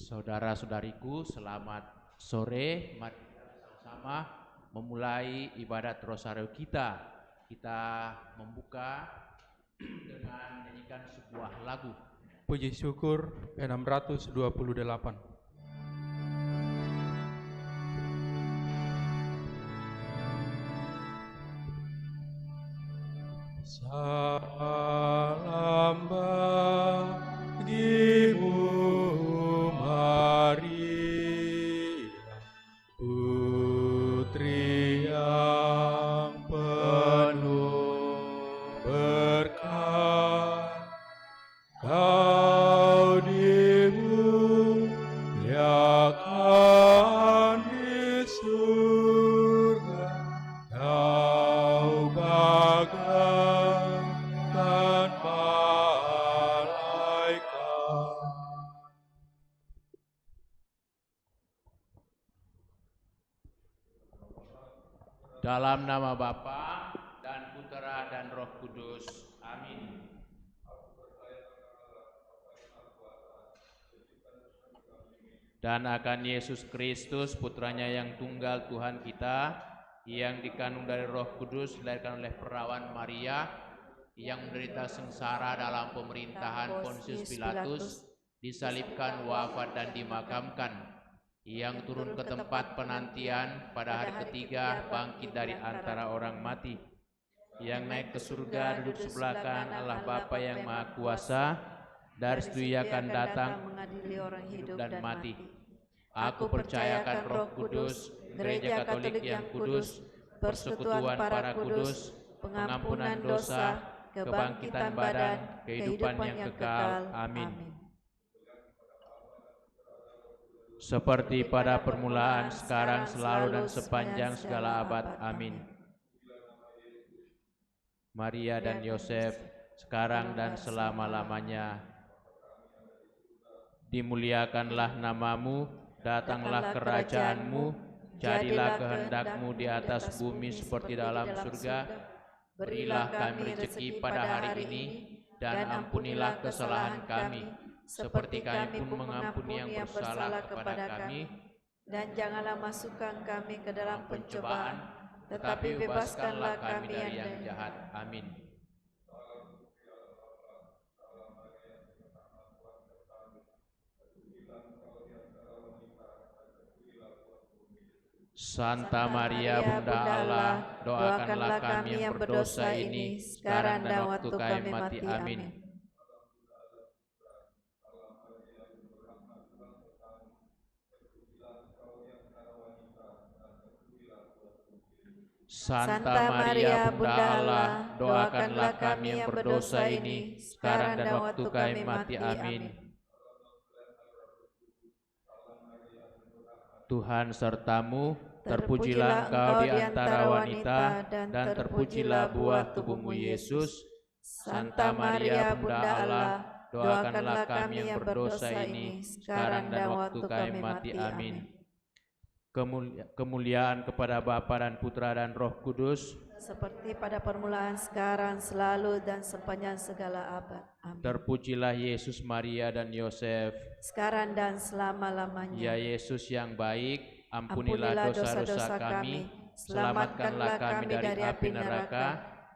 Saudara-saudariku, selamat sore. Mari kita bersama memulai ibadat rosario kita. Kita membuka dengan menyanyikan sebuah lagu. Puji syukur 628. Salam bagimu Maria, putri yang penuh berkah. Kau dimuliakan di surga, kau bagaikan malaikat. Dalam nama Bapa dan Putera dan Roh Kudus. Amin. Dan akan Yesus Kristus, putranya yang tunggal Tuhan kita, yang dikandung dari Roh Kudus, dilahirkan oleh perawan Maria, yang menderita sengsara dalam pemerintahan Pontius Pilatus, disalibkan, wafat dan dimakamkan, yang turun ke tempat penantian, pada hari ketiga bangkit dari antara orang mati, yang naik ke surga, duduk sebelah kanan Allah Bapa yang Maha Kuasa, dari situ Ia akan datang mengadili orang hidup dan mati. Aku percayakan Roh Kudus, Gereja Katolik yang kudus, persekutuan para kudus, pengampunan dosa, kebangkitan badan, kehidupan yang kekal. Amin. Seperti pada permulaan, sekarang, selalu, dan sepanjang segala abad. Amin. Maria dan Yosef, sekarang dan selama-lamanya, dimuliakanlah namamu, datanglah kerajaanmu, jadilah kehendakmu di atas bumi seperti dalam surga. Berilah kami rezeki pada hari ini, dan ampunilah kesalahan kami, seperti kami pun mengampuni yang bersalah kepada kami. Dan janganlah masukkan kami ke dalam pencobaan, tetapi bebaskanlah kami dari yang jahat. Amin. Santa Maria Bunda Allah, doakanlah kami yang berdosa ini, sekarang dan waktu kami mati. Amin. Santa Maria Bunda Allah, doakanlah kami yang berdosa ini, sekarang dan waktu kami mati. Amin. Tuhan sertamu, terpujilah engkau di antara wanita, dan terpujilah buah tubuhmu Yesus. Santa Maria Bunda Allah, doakanlah kami yang berdosa ini, sekarang dan waktu kami mati. Amin. Kemuliaan kepada Bapa dan Putra dan Roh Kudus, seperti pada permulaan, sekarang, selalu, dan sepanjang segala abad. Amin. Terpujilah Yesus, Maria, dan Yosef, sekarang dan selama-lamanya. Ya Yesus yang baik, ampunilah dosa-dosa kami, selamatkanlah kami dari api neraka,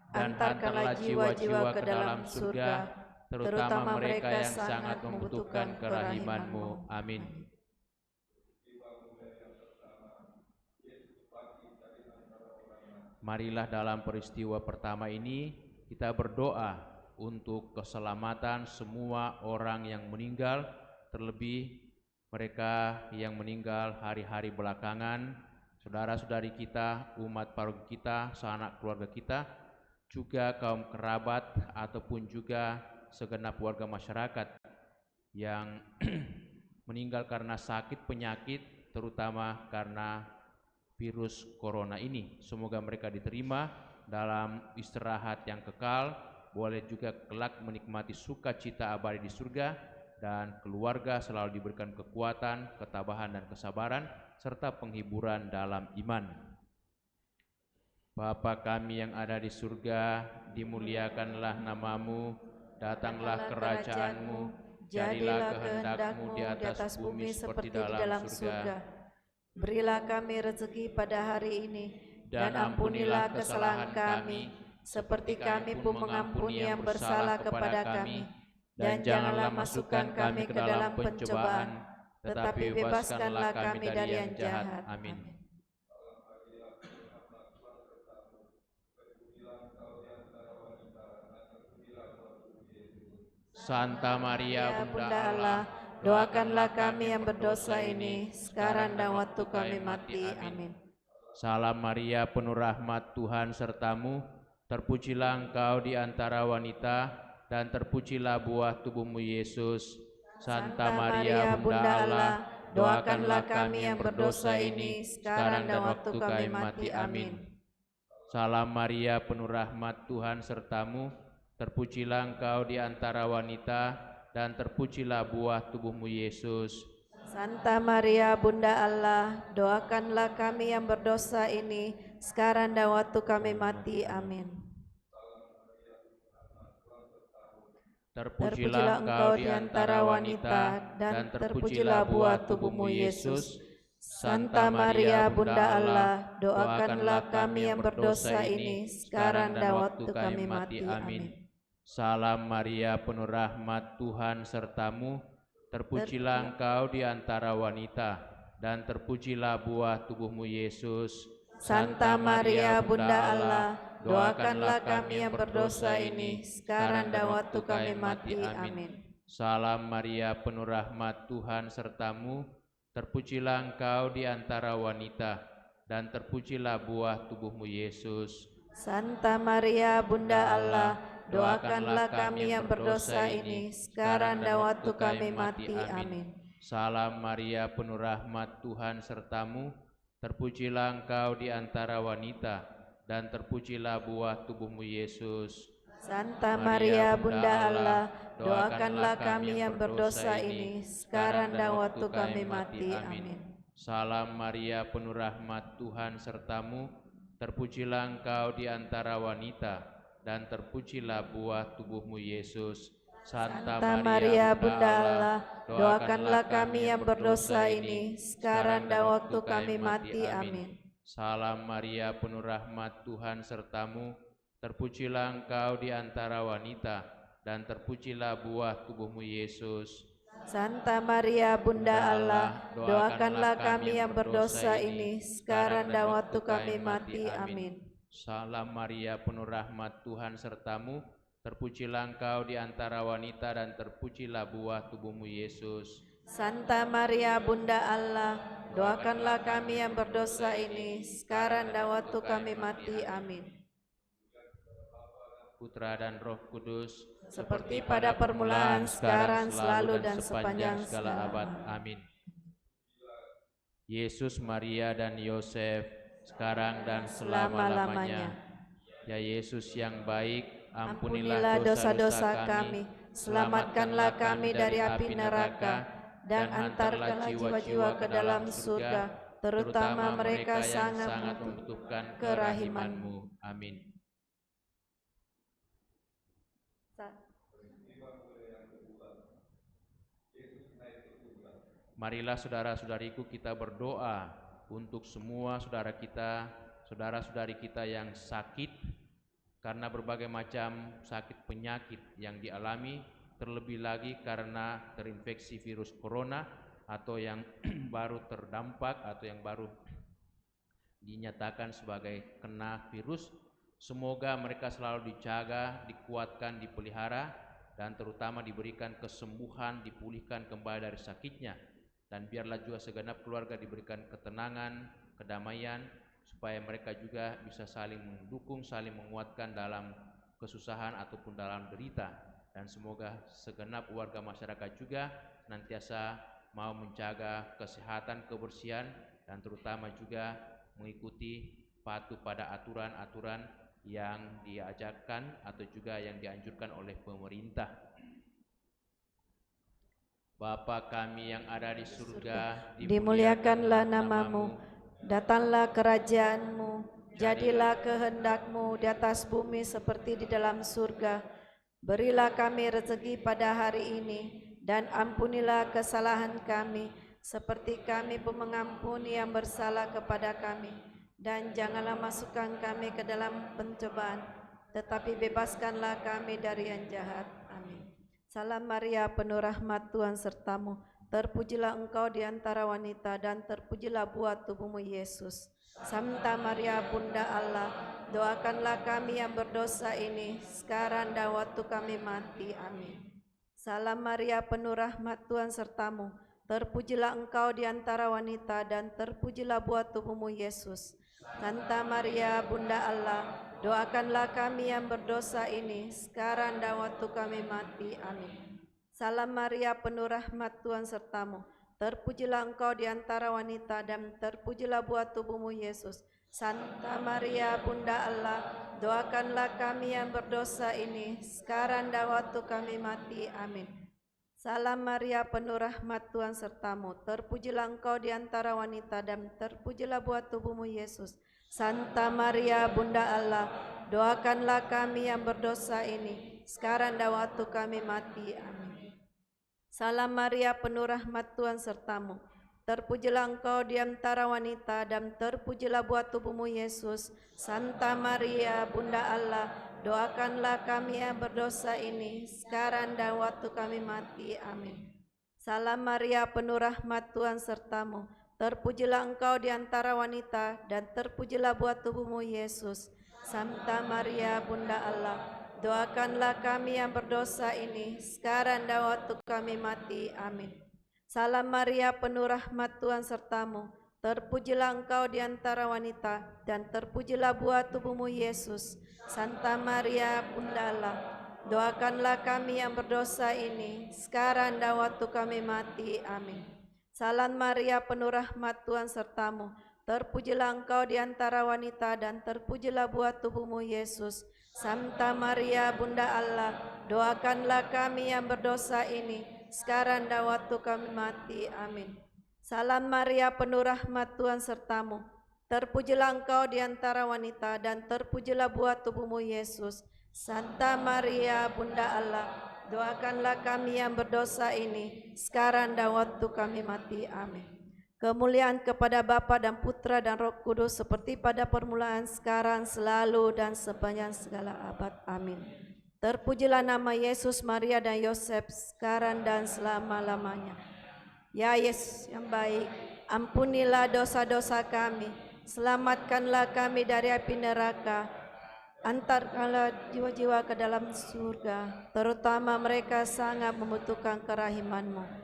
dan hantarlah jiwa-jiwa ke dalam surga, terutama mereka yang sangat membutuhkan kerahiman-Mu. Amin. Marilah dalam peristiwa pertama ini kita berdoa untuk keselamatan semua orang yang meninggal, terlebih mereka yang meninggal hari-hari belakangan, saudara-saudari kita, umat paroki kita, sanak keluarga kita, juga kaum kerabat ataupun juga segenap warga masyarakat yang meninggal karena sakit penyakit, terutama karena virus corona ini. Semoga mereka diterima dalam istirahat yang kekal, boleh juga kelak menikmati sukacita abadi di surga, dan keluarga selalu diberikan kekuatan, ketabahan dan kesabaran, serta penghiburan dalam iman. Bapa kami yang ada di surga, dimuliakanlah namamu, datanglah kerajaanmu, Jadilah kehendak-Mu di atas bumi seperti di dalam surga. Berilah kami rezeki pada hari ini, dan ampunilah kesalahan kami, seperti kami pun mengampuni yang bersalah kepada kami. Dan janganlah masukkan kami ke dalam pencobaan, tetapi bebaskanlah kami dari yang jahat. Amin. Santa Maria Bunda Allah, doakanlah kami yang berdosa ini, sekarang dan waktu kami mati. Amin. Salam Maria, penuh rahmat, Tuhan sertamu. Terpujilah engkau di antara wanita, dan terpujilah buah tubuhmu Yesus. Santa Maria, Bunda Allah, doakanlah kami yang berdosa ini, sekarang dan waktu kami mati. Amin. Salam Maria, penuh rahmat, Tuhan sertamu. Terpujilah engkau di antara wanita, dan terpujilah buah tubuhmu Yesus. Santa Maria, Bunda Allah, doakanlah kami yang berdosa ini, sekarang dan waktu kami mati. Amin. Terpujilah engkau di antara wanita, dan terpujilah buah tubuhmu Yesus. Santa Maria, Bunda Allah, doakanlah kami yang berdosa ini, sekarang dan waktu kami mati. Amin. Salam Maria, penuh rahmat, Tuhan sertamu. Terpujilah engkau di antara wanita, dan terpujilah buah tubuhmu Yesus. Santa Maria, Bunda Allah, doakanlah kami yang berdosa ini, sekarang dan waktu kami mati. Amin. Salam Maria, penuh rahmat, Tuhan sertamu. Terpujilah engkau di antara wanita, dan terpujilah buah tubuhmu Yesus. Santa Maria, Bunda Allah, doakanlah kami yang berdosa ini, sekarang dan waktu kami mati. Amin. Salam Maria, penuh rahmat, Tuhan sertamu. Terpujilah engkau di antara wanita, dan terpujilah buah tubuhmu Yesus. Santa Maria, Bunda Allah, doakanlah kami yang berdosa ini, sekarang dan waktu kami mati. Amin. Salam Maria, penuh rahmat, Tuhan sertamu. Terpujilah engkau di antara wanita, dan terpujilah buah tubuhmu Yesus. Santa Maria, Bunda Allah, doakanlah kami yang berdosa ini, sekarang dan waktu kami mati. Amin. Salam Maria, penuh rahmat, Tuhan sertamu. Terpujilah engkau di antara wanita, dan terpujilah buah tubuhmu Yesus. Santa Maria, Bunda Allah, doakanlah kami yang berdosa ini, sekarang dan waktu kami mati. Amin. Salam Maria, penuh rahmat, Tuhan sertamu. Terpujilah engkau di antara wanita, dan terpujilah buah tubuhmu Yesus. Santa Maria, Bunda Allah, doakanlah kami yang berdosa ini, sekarang dan waktu kami mati. Amin. Putra dan Roh Kudus, seperti pada permulaan, sekarang, selalu, dan sepanjang segala abad. Amin. Yesus, Maria, dan Yosef, sekarang dan selama-lamanya. Ya Yesus yang baik, ampunilah dosa-dosa kami, selamatkanlah kami dari api neraka, dan antarkanlah jiwa-jiwa ke dalam surga, terutama mereka sangat membutuhkan kerahiman-Mu. Amin. Marilah saudara-saudariku, kita berdoa untuk semua saudara-saudari kita yang sakit karena berbagai macam sakit penyakit yang dialami, terlebih lagi karena terinfeksi virus corona atau yang baru terdampak atau yang baru dinyatakan sebagai kena virus. Semoga mereka selalu dijaga, dikuatkan, dipelihara, dan terutama diberikan kesembuhan, dipulihkan kembali dari sakitnya. Dan biarlah juga segenap keluarga diberikan ketenangan, kedamaian, supaya mereka juga bisa saling mendukung, saling menguatkan dalam kesusahan ataupun dalam derita. Dan semoga segenap warga masyarakat juga senantiasa mau menjaga kesehatan, kebersihan, dan terutama juga mengikuti patuh pada aturan-aturan yang diajarkan atau juga yang dianjurkan oleh pemerintah. Bapa kami yang ada di surga, dimuliakanlah nama-Mu, datanglah kerajaan-Mu, jadilah kehendak-Mu di atas bumi seperti di dalam surga. Berilah kami rezeki pada hari ini, dan ampunilah kesalahan kami, seperti kami pun mengampuni yang bersalah kepada kami. Dan janganlah masukkan kami ke dalam pencobaan, tetapi bebaskanlah kami dari yang jahat. Amin. Salam Maria, penuh rahmat, Tuhan sertamu. Terpujilah engkau di antara wanita, dan terpujilah buah tubuhmu, Yesus. Santa Maria, Bunda Allah, doakanlah kami yang berdosa ini, sekarang dan waktu kami mati. Amin. Salam Maria, penuh rahmat, Tuhan sertamu. Terpujilah engkau di antara wanita, dan terpujilah buah tubuhmu, Yesus. Santa Maria, Bunda Allah, doakanlah kami yang berdosa ini, sekarang dan waktu kami mati. Amin. Salam Maria, penuh rahmat, Tuhan sertamu. Terpujilah engkau di antara wanita, dan terpujilah buah tubuhmu, Yesus. Santa Maria, Bunda Allah, doakanlah kami yang berdosa ini, sekarang dan waktu kami mati. Amin. Salam Maria, penuh rahmat, Tuhan sertamu. Terpujilah engkau di antara wanita, dan terpujilah buah tubuhmu, Yesus. Santa Maria, Bunda Allah, doakanlah kami yang berdosa ini, sekarang dan waktu kami mati. Amin. Salam Maria, penuh rahmat, Tuhan sertamu. Terpujilah engkau di antara wanita, dan terpujilah buah tubuhmu, Yesus. Santa Maria, Bunda Allah, doakanlah kami yang berdosa ini, sekarang dan waktu kami mati. Amin. Salam Maria, penuh rahmat, Tuhan sertamu. Terpujilah engkau di antara wanita, dan terpujilah buah tubuhmu, Yesus. Santa Maria, Bunda Allah, doakanlah kami yang berdosa ini, sekarang dan waktu kami mati. Amin. Salam Maria, penuh rahmat, Tuhan sertamu. Terpujilah engkau di antara wanita, dan terpujilah buah tubuhmu, Yesus. Santa Maria, Bunda Allah, doakanlah kami yang berdosa ini, sekarang dan waktu kami mati. Amin. Salam Maria, penuh rahmat, Tuhan sertamu. Terpujilah engkau di antara wanita, dan terpujilah buah tubuhmu, Yesus. Santa Maria, Bunda Allah, doakanlah kami yang berdosa ini, sekarang dan waktu kami mati. Amin. Salam Maria, penuh rahmat, Tuhan sertamu. Terpujilah engkau di antara wanita, dan terpujilah buah tubuhmu, Yesus. Santa Maria, Bunda Allah, doakanlah kami yang berdosa ini, sekarang dan waktu kami mati. Amin. Kemuliaan kepada Bapa dan Putra dan Roh Kudus, seperti pada permulaan, sekarang, selalu, dan sepanjang segala abad. Amin. Terpujilah nama Yesus, Maria, dan Yosef, sekarang dan selama-lamanya. Ya Yesus yang baik, ampunilah dosa-dosa kami, selamatkanlah kami dari api neraka, antarkanlah jiwa-jiwa ke dalam surga, terutama mereka sangat membutuhkan kerahiman-Mu.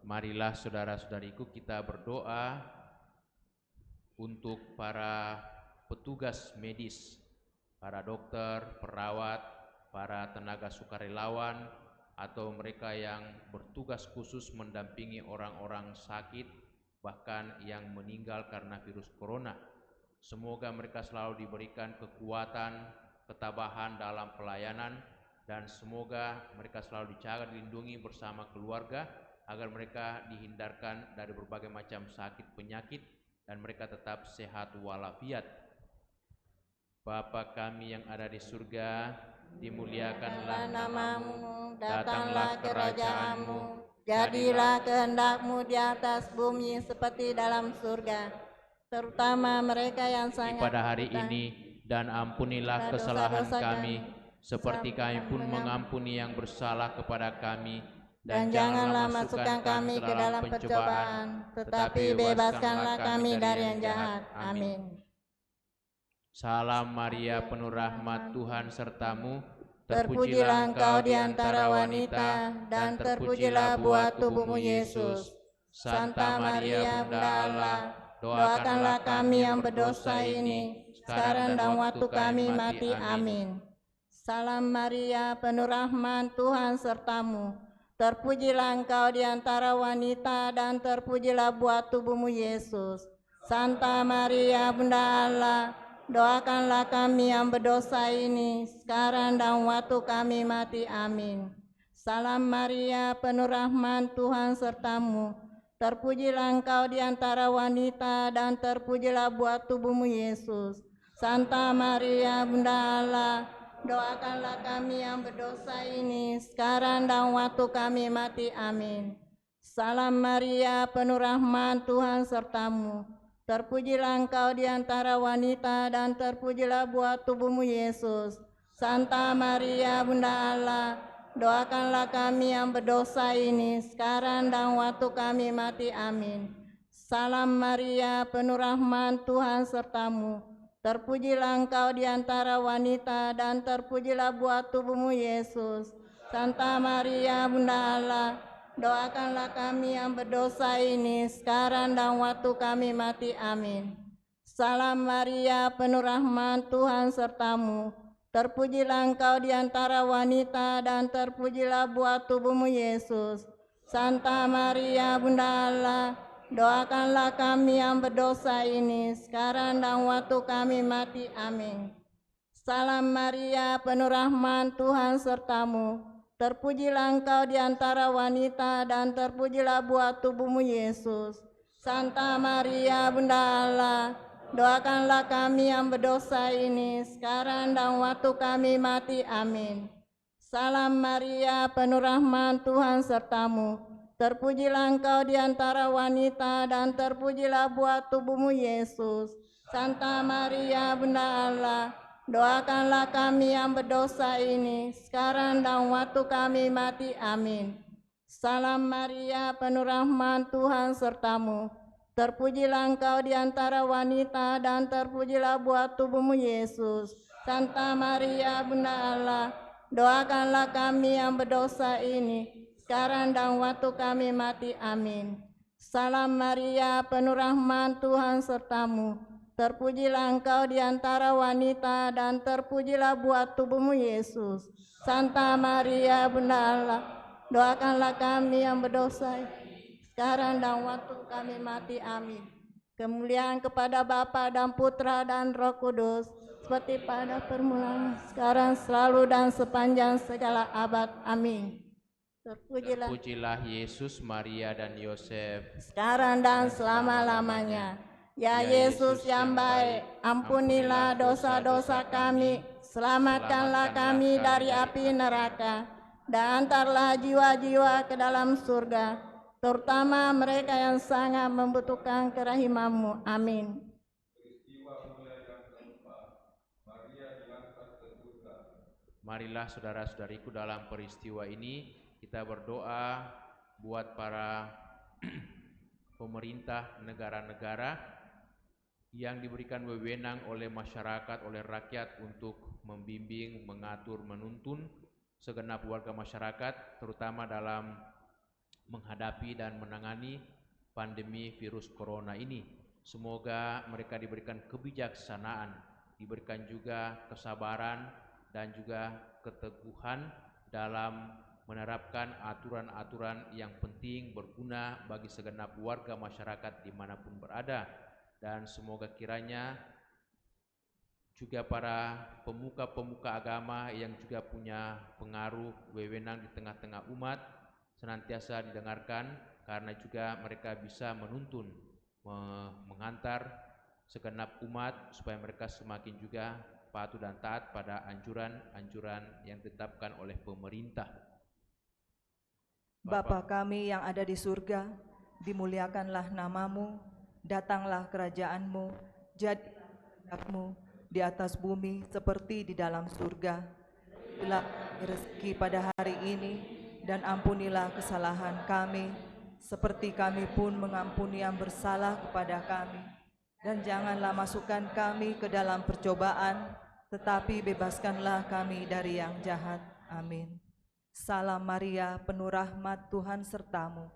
Marilah saudara-saudariku, kita berdoa untuk para petugas medis, para dokter, perawat, para tenaga sukarelawan, atau mereka yang bertugas khusus mendampingi orang-orang sakit, bahkan yang meninggal karena virus corona. Semoga mereka selalu diberikan kekuatan, ketabahan dalam pelayanan, dan semoga mereka selalu dijaga, dilindungi bersama keluarga, agar mereka dihindarkan dari berbagai macam sakit penyakit, dan mereka tetap sehat walafiat. Bapa kami yang ada di surga, dimuliakanlah nama-Mu, datanglah kerajaan-Mu, jadilah kehendak-Mu di atas bumi seperti dalam surga. Terutama mereka yang sangat pada hari ini, dan ampunilah kesalahan kami, seperti kami pun mengampuni yang bersalah kepada kami. Dan janganlah masukkan kami ke dalam pencobaan, tetapi bebaskanlah kami dari yang jahat. Amin. Salam Maria, penuh rahmat, Tuhan sertamu. Terpujilah engkau di antara wanita, dan terpujilah buah tubuhmu, Yesus. Santa Maria, Bunda Allah, doakanlah kami yang berdosa ini, sekarang dan waktu kami mati. Amin. Salam Maria, penuh rahmat, Tuhan sertamu. Terpujilah engkau di antara wanita, dan terpujilah buah tubuhmu, Yesus. Santa Maria, Bunda Allah, doakanlah kami yang berdosa ini, sekarang dan waktu kami mati. Amin. Salam Maria, penuh rahmat, Tuhan sertamu. Terpujilah engkau di antara wanita, dan terpujilah buah tubuhmu, Yesus. Santa Maria Bunda Allah, doakanlah kami yang berdosa ini sekarang dan waktu kami mati. Amin. Salam Maria, penuh rahmat, Tuhan sertamu. Terpujilah engkau di antara wanita dan terpujilah buah tubuhmu Yesus. Santa Maria Bunda Allah, doakanlah kami yang berdosa ini sekarang dan waktu kami mati. Amin. Salam Maria, penuh rahmat, Tuhan sertamu. Terpujilah engkau di antara wanita dan terpujilah buah tubuhmu Yesus. Santa Maria Bunda Allah, doakanlah kami yang berdosa ini sekarang dan waktu kami mati. Amin. Salam Maria, penuh rahmat, Tuhan sertamu. Terpujilah engkau di antara wanita dan terpujilah buah tubuhmu Yesus. Santa Maria Bunda Allah, doakanlah kami yang berdosa ini sekarang dan waktu kami mati. Amin. Salam Maria, penuh rahmat, Tuhan sertamu. Terpujilah engkau di antara wanita dan terpujilah buah tubuhmu Yesus. Santa Maria Bunda Allah, doakanlah kami yang berdosa ini sekarang dan waktu kami mati. Amin. Salam Maria, penuh rahmat, Tuhan sertamu. Terpujilah engkau di antara wanita dan terpujilah buah tubuhmu Yesus. Santa Maria Bunda Allah, doakanlah kami yang berdosa ini sekarang dan waktu kami mati. Amin. Salam Maria, penuh rahmat, Tuhan sertamu. Terpujilah engkau di antara wanita dan terpujilah buah tubuhmu Yesus. Santa Maria Bunda Allah, doakanlah kami yang berdosa ini sekarang dan waktu kami mati. Amin. Salam Maria, penuh rahmat, Tuhan sertamu. Terpujilah engkau di antara wanita dan terpujilah buah tubuhmu Yesus. Santa Maria Bunda Allah, doakanlah kami yang berdosa sekarang dan waktu kami mati. Amin. Kemuliaan kepada Bapa dan Putra dan Roh Kudus, seperti pada permulaan, sekarang, selalu dan sepanjang segala abad. Amin. Terpujilah Yesus, Maria dan Yosef, sekarang dan selama-lamanya. Ya Yesus yang baik, ampunilah dosa-dosa kami, selamatkanlah kami dari api neraka, dan antarlah jiwa-jiwa ke dalam surga, terutama mereka yang sangat membutuhkan kerahiman-Mu. Amin. Marilah saudara-saudariku, dalam peristiwa ini kita berdoa buat para pemerintah negara-negara yang diberikan wewenang oleh masyarakat, oleh rakyat untuk membimbing, mengatur, menuntun segenap warga masyarakat, terutama dalam menghadapi dan menangani pandemi virus corona ini. Semoga mereka diberikan kebijaksanaan, diberikan juga kesabaran dan juga keteguhan dalam menerapkan aturan-aturan yang penting berguna bagi segenap warga masyarakat dimanapun berada. Dan semoga kiranya juga para pemuka-pemuka agama yang juga punya pengaruh wewenang di tengah-tengah umat senantiasa didengarkan, karena juga mereka bisa menuntun, mengantar segenap umat supaya mereka semakin juga patuh dan taat pada anjuran-anjuran yang ditetapkan oleh pemerintah. Bapa kami yang ada di surga, dimuliakanlah nama-Mu, datanglah kerajaan-Mu, jadilah kehendak-Mu di atas bumi seperti di dalam surga. Berilah rezeki pada hari ini, dan ampunilah kesalahan kami, seperti kami pun mengampuni yang bersalah kepada kami. Dan janganlah masukkan kami ke dalam percobaan, tetapi bebaskanlah kami dari yang jahat. Amin. Salam Maria, penuh rahmat, Tuhan sertamu.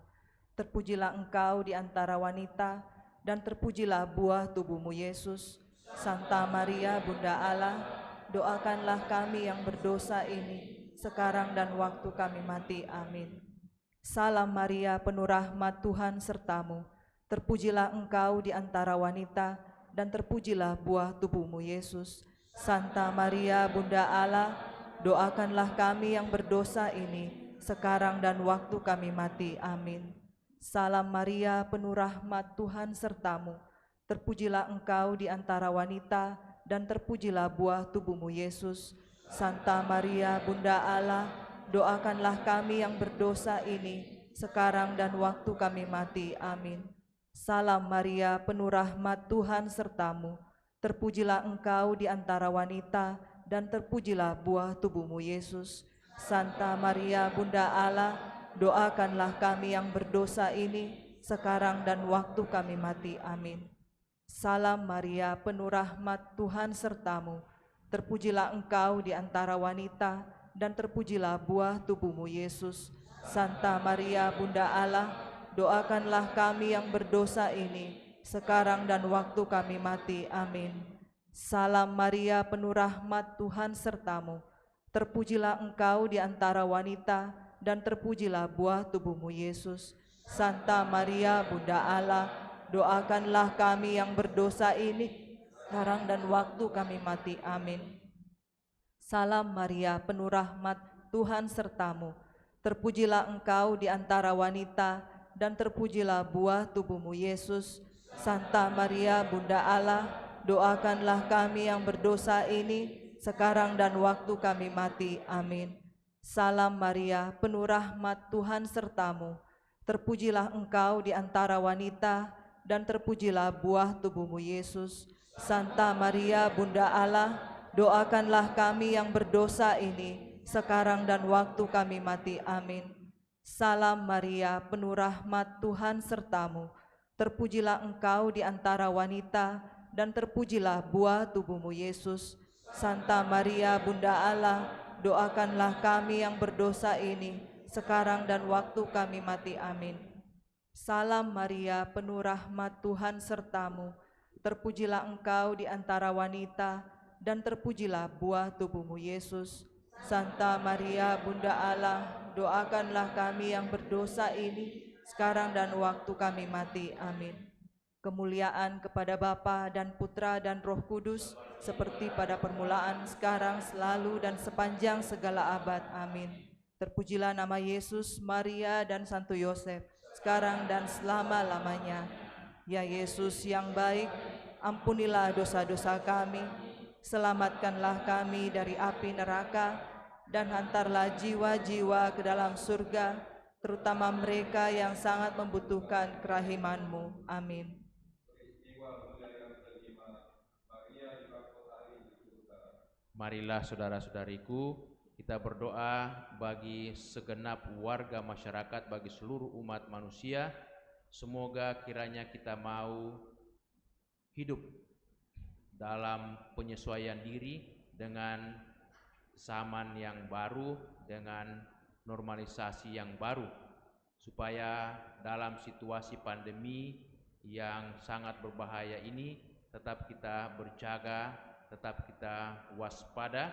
Terpujilah engkau di antara wanita, dan terpujilah buah tubuhmu Yesus. Santa Maria Bunda Allah, doakanlah kami yang berdosa ini sekarang dan waktu kami mati. Amin. Salam Maria, penuh rahmat, Tuhan sertamu. Terpujilah engkau di antara wanita, dan terpujilah buah tubuhmu Yesus. Santa Maria Bunda Allah, doakanlah kami yang berdosa ini sekarang dan waktu kami mati. Amin. Salam Maria, penuh rahmat, Tuhan sertamu. Terpujilah engkau di antara wanita, dan terpujilah buah tubuhmu Yesus. Santa Maria Bunda Allah, doakanlah kami yang berdosa ini, sekarang dan waktu kami mati. Amin. Salam Maria, penuh rahmat, Tuhan sertamu. Terpujilah engkau di antara wanita, dan terpujilah buah tubuhmu Yesus. Santa Maria Bunda Allah, doakanlah kami yang berdosa ini, sekarang dan waktu kami mati. Amin. Salam Maria, penuh rahmat, Tuhan sertamu. Terpujilah engkau di antara wanita, dan terpujilah buah tubuhmu Yesus. Santa Maria Bunda Allah, doakanlah kami yang berdosa ini, sekarang dan waktu kami mati. Amin. Salam Maria, penuh rahmat, Tuhan sertamu. Terpujilah engkau di antara wanita, dan terpujilah buah tubuhmu Yesus. Santa Maria Bunda Allah, doakanlah kami yang berdosa ini, sekarang dan waktu kami mati. Amin. Salam Maria, penuh rahmat, Tuhan sertamu. Terpujilah engkau di antara wanita, dan terpujilah buah tubuhmu Yesus. Santa Maria Bunda Allah, doakanlah kami yang berdosa ini, sekarang dan waktu kami mati. Amin. Salam Maria, penuh rahmat, Tuhan sertamu. Terpujilah engkau di antara wanita, dan terpujilah buah tubuhmu Yesus. Santa Maria Bunda Allah, doakanlah kami yang berdosa ini, sekarang dan waktu kami mati. Amin. Salam Maria, penuh rahmat, Tuhan sertamu. Terpujilah engkau di antara wanita, dan terpujilah buah tubuhmu Yesus. Santa Maria Bunda Allah, doakanlah kami yang berdosa ini, sekarang dan waktu kami mati. Amin. Salam Maria, penuh rahmat, Tuhan sertamu. Terpujilah engkau di antara wanita, dan terpujilah buah tubuhmu Yesus. Santa Maria Bunda Allah, doakanlah kami yang berdosa ini, sekarang dan waktu kami mati. Amin. Kemuliaan kepada Bapa dan Putra dan Roh Kudus, seperti pada permulaan, sekarang, selalu, dan sepanjang segala abad. Amin. Terpujilah nama Yesus, Maria, dan Santo Yosef, sekarang dan selama-lamanya. Ya Yesus yang baik, ampunilah dosa-dosa kami, selamatkanlah kami dari api neraka, dan hantarlah jiwa-jiwa ke dalam surga, terutama mereka yang sangat membutuhkan kerahiman-Mu. Amin. Marilah saudara-saudariku, kita berdoa bagi segenap warga masyarakat, bagi seluruh umat manusia. Semoga kiranya kita mau hidup dalam penyesuaian diri dengan zaman yang baru, dengan normalisasi yang baru, supaya dalam situasi pandemi yang sangat berbahaya ini tetap kita berjaga, tetap kita waspada,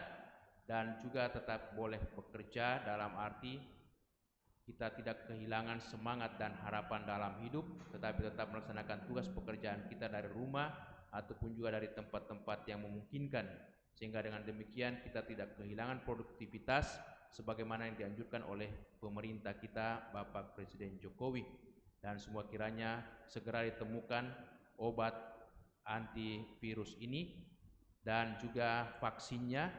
dan juga tetap boleh bekerja, dalam arti kita tidak kehilangan semangat dan harapan dalam hidup, tetapi tetap melaksanakan tugas pekerjaan kita dari rumah ataupun juga dari tempat-tempat yang memungkinkan, sehingga dengan demikian kita tidak kehilangan produktivitas sebagaimana yang dianjurkan oleh pemerintah kita, Bapak Presiden Jokowi. Dan semua kiranya segera ditemukan obat antivirus ini dan juga vaksinnya.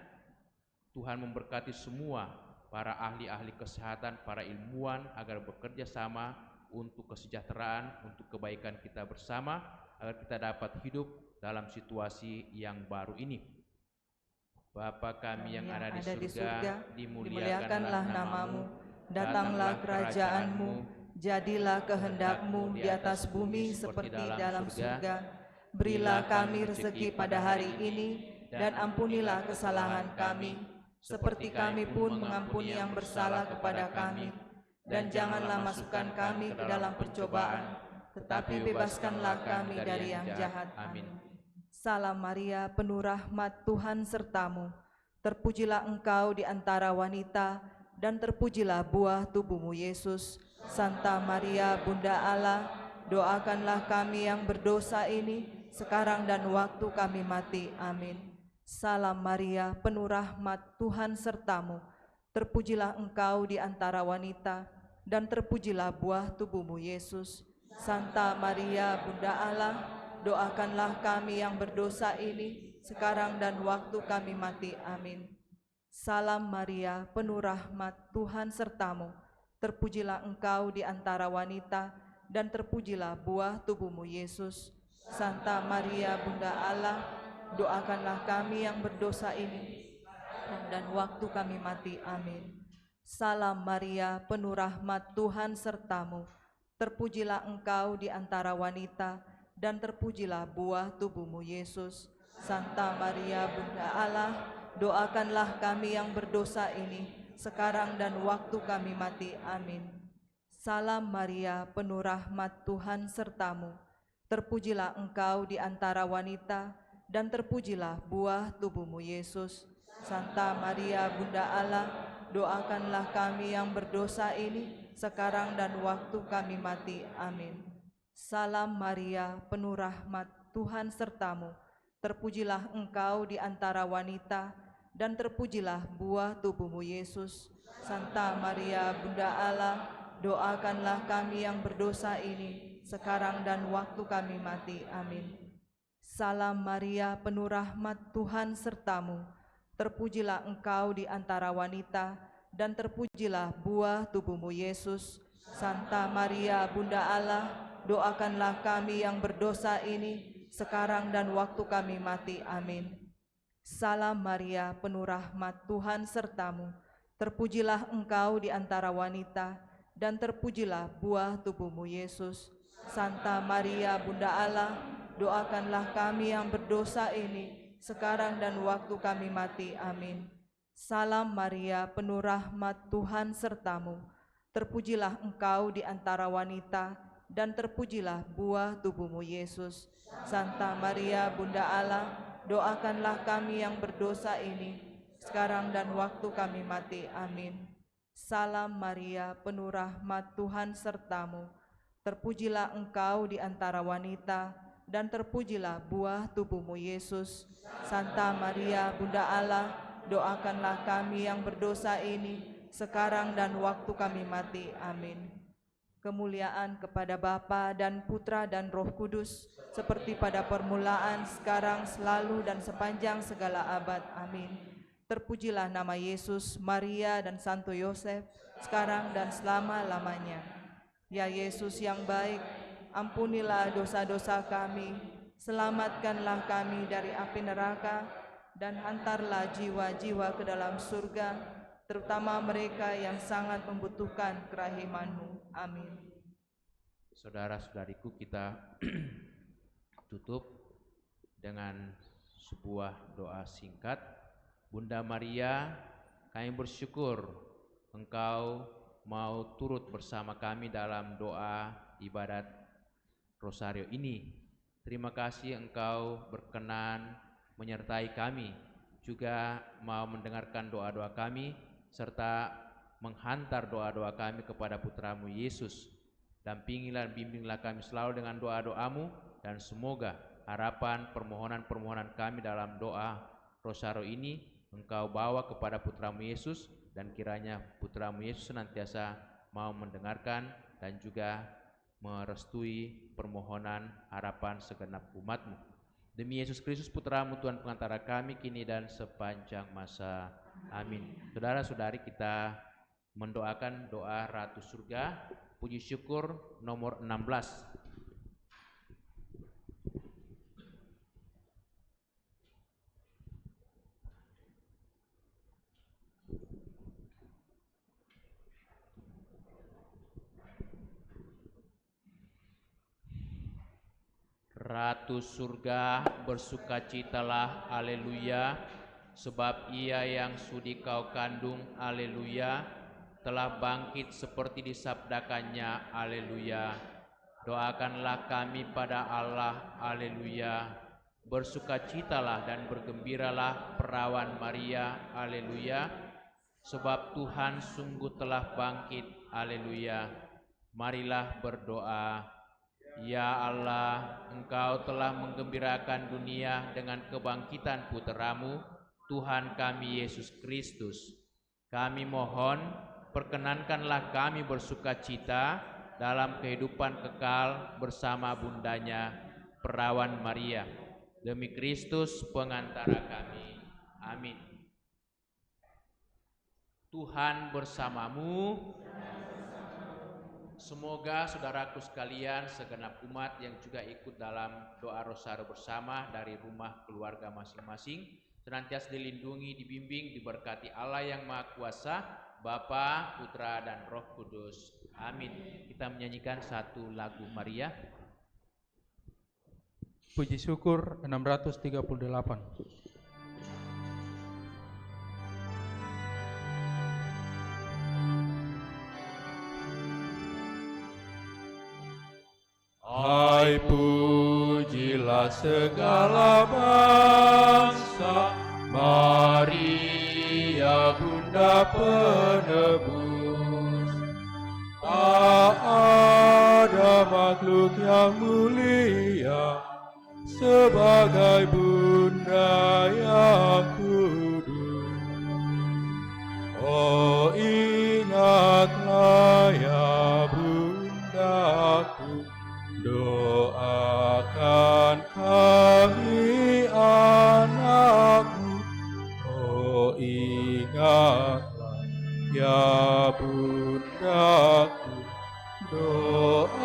Tuhan memberkati semua para ahli-ahli kesehatan, para ilmuwan, agar bekerja sama untuk kesejahteraan, untuk kebaikan kita bersama, agar kita dapat hidup dalam situasi yang baru ini. Bapa kami yang ada di surga, dimuliakanlah nama-Mu, datanglah kerajaan-Mu, jadilah kehendak-Mu di atas bumi seperti dalam surga. Berilah kami rezeki pada hari ini, dan ampunilah kesalahan kami, seperti kami pun mengampuni yang bersalah kepada kami. Dan janganlah masukkan kami ke dalam percobaan, tetapi bebaskanlah kami dari yang jahat. Amin. Salam Maria, penuh rahmat, Tuhan sertamu. Terpujilah engkau di antara wanita, dan terpujilah buah tubuhmu Yesus. Santa Maria Bunda Allah, doakanlah kami yang berdosa ini, sekarang dan waktu kami mati. Amin. Salam Maria, penuh rahmat, Tuhan sertamu. Terpujilah engkau di antara wanita, dan terpujilah buah tubuhmu Yesus. Santa Maria Bunda Allah, doakanlah kami yang berdosa ini, sekarang dan waktu kami mati. Amin. Salam Maria, penuh rahmat, Tuhan sertamu. Terpujilah engkau di antara wanita, dan terpujilah buah tubuhmu, Yesus. Santa Maria, Bunda Allah, doakanlah kami yang berdosa ini, dan waktu kami mati. Amin. Salam Maria, penuh rahmat, Tuhan sertamu. Terpujilah engkau di antara wanita, dan terpujilah buah tubuhmu, Yesus. Santa Maria, Bunda Allah, doakanlah kami yang berdosa ini, sekarang dan waktu kami mati. Amin. Salam Maria, penuh rahmat, Tuhan sertamu. Terpujilah engkau di antara wanita, dan terpujilah buah tubuhmu, Yesus. Santa Maria, Bunda Allah, doakanlah kami yang berdosa ini, sekarang dan waktu kami mati. Amin. Salam Maria, penuh rahmat, Tuhan sertamu. Terpujilah engkau di antara wanita, dan terpujilah buah tubuhmu, Yesus. Santa Maria, Bunda Allah, doakanlah kami yang berdosa ini, sekarang dan waktu kami mati. Amin. Salam Maria, penuh rahmat, Tuhan sertamu. Terpujilah engkau di antara wanita, dan terpujilah buah tubuhmu, Yesus. Santa Maria, Bunda Allah, doakanlah kami yang berdosa ini, sekarang dan waktu kami mati. Amin. Salam Maria, penuh rahmat, Tuhan sertamu. Terpujilah engkau di antara wanita, dan terpujilah buah tubuhmu, Yesus. Santa Maria, Bunda Allah, doakanlah kami yang berdosa ini, sekarang dan waktu kami mati. Amin. Salam Maria, penuh rahmat, Tuhan sertamu. Terpujilah engkau di antara wanita, dan terpujilah buah tubuhmu, Yesus. Santa Maria, Bunda Allah, doakanlah kami yang berdosa ini, sekarang dan waktu kami mati. Amin. Salam Maria, penuh rahmat, Tuhan sertamu. Terpujilah engkau di antara wanita, dan terpujilah buah tubuhmu, Yesus. Santa Maria, Bunda Allah, doakanlah kami yang berdosa ini, sekarang dan waktu kami mati. Amin. Kemuliaan kepada Bapa dan Putra dan Roh Kudus, seperti pada permulaan, sekarang, selalu, dan sepanjang segala abad. Amin. Terpujilah nama Yesus, Maria, dan Santo Yosef, sekarang dan selama-lamanya. Ya Yesus yang baik, ampunilah dosa-dosa kami, selamatkanlah kami dari api neraka, dan hantarlah jiwa-jiwa ke dalam surga, terutama mereka yang sangat membutuhkan kerahiman-Mu. Amin. Saudara-saudariku, kita tutup dengan sebuah doa singkat. Bunda Maria, kami bersyukur Engkau mau turut bersama kami dalam doa ibadat Rosario ini. Terima kasih Engkau berkenan menyertai kami, juga mau mendengarkan doa-doa kami, serta menghantar doa-doa kami kepada Putramu Yesus. Dampingilah dan bimbinglah kami selalu dengan doa-doamu, dan semoga harapan permohonan-permohonan kami dalam doa Rosario ini Engkau bawa kepada Putramu Yesus, dan kiranya Putramu Yesus senantiasa mau mendengarkan dan juga merestui permohonan harapan segenap umat-Mu. Demi Yesus Kristus Putramu, Tuhan pengantara kami, kini dan sepanjang masa. Amin. Saudara-saudari, kita mendoakan doa Ratu Surga, puji syukur nomor 16. Ratu surga, bersukacitalah, haleluya, sebab ia yang sudi kau kandung, haleluya, telah bangkit seperti disabdakannya, haleluya. Doakanlah kami pada Allah, haleluya. Bersukacitalah dan bergembiralah perawan Maria, haleluya, sebab Tuhan sungguh telah bangkit, haleluya. Marilah berdoa. Ya Allah, Engkau telah menggembirakan dunia dengan kebangkitan Putra-Mu, Tuhan kami Yesus Kristus. Kami mohon, perkenankanlah kami bersukacita dalam kehidupan kekal bersama bundanya, perawan Maria. Demi Kristus pengantara kami. Amin. Tuhan bersamamu. Semoga saudaraku sekalian, segenap umat yang juga ikut dalam doa rosario bersama dari rumah keluarga masing-masing, senantiasa dilindungi, dibimbing, diberkati Allah yang Maha Kuasa, Bapa, Putra, dan Roh Kudus. Amin. Kita menyanyikan satu lagu Maria. Puji syukur 638. Hai pujilah segala bangsa, Maria Bunda penebus. Tak ada makhluk yang mulia sebagai Bunda yang kudus. Oh ingatlah ya Bundaku, doakan kami anakmu. Oh ingatlah ya Bundaku, doakan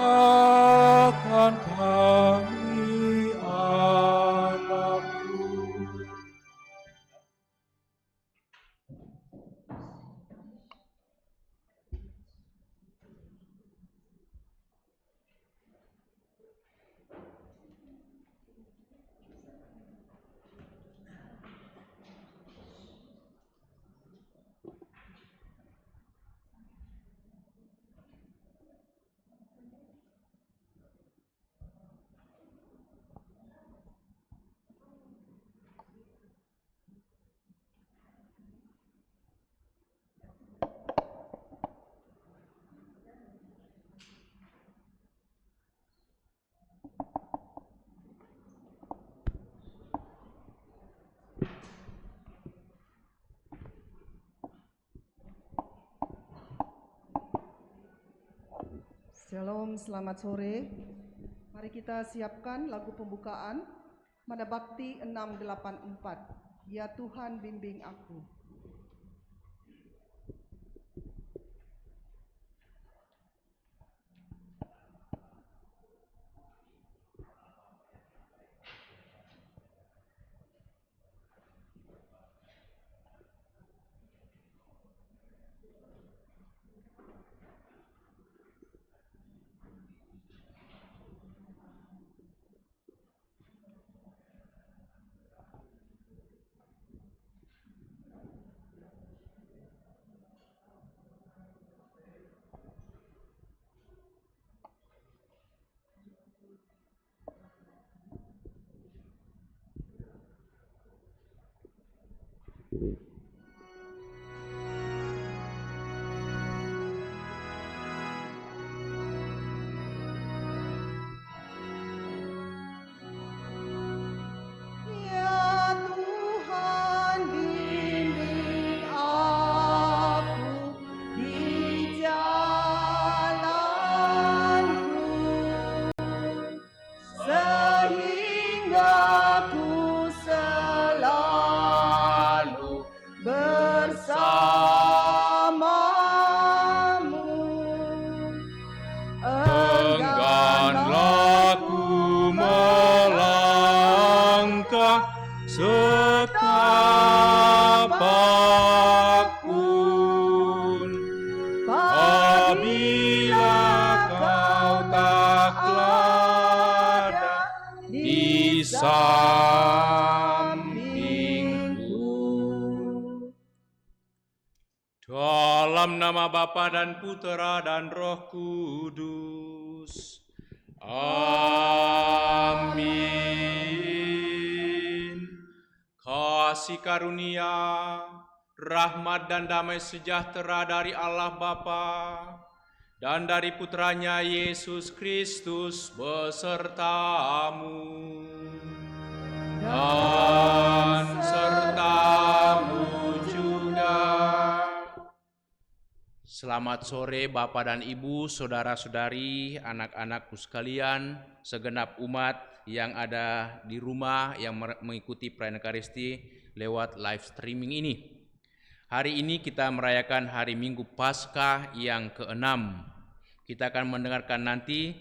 kami anakmu. Shalom, selamat sore. Mari kita siapkan lagu pembukaan Mada Bakti 684. Ya Tuhan bimbing aku. Setapapun apabila kau tak ada di sampingku. Dalam nama Bapa dan Putera dan Roh Kudus. Amin. Kasih karunia, rahmat dan damai sejahtera dari Allah Bapa dan dari Putranya Yesus Kristus besertamu dan sertamu juga. Selamat sore Bapak dan Ibu, saudara-saudari, anak-anakku sekalian, segenap umat yang ada di rumah yang mengikuti perayaan Ekaristi lewat live streaming ini. Hari ini kita merayakan hari Minggu Paskah yang ke-6. Kita akan mendengarkan nanti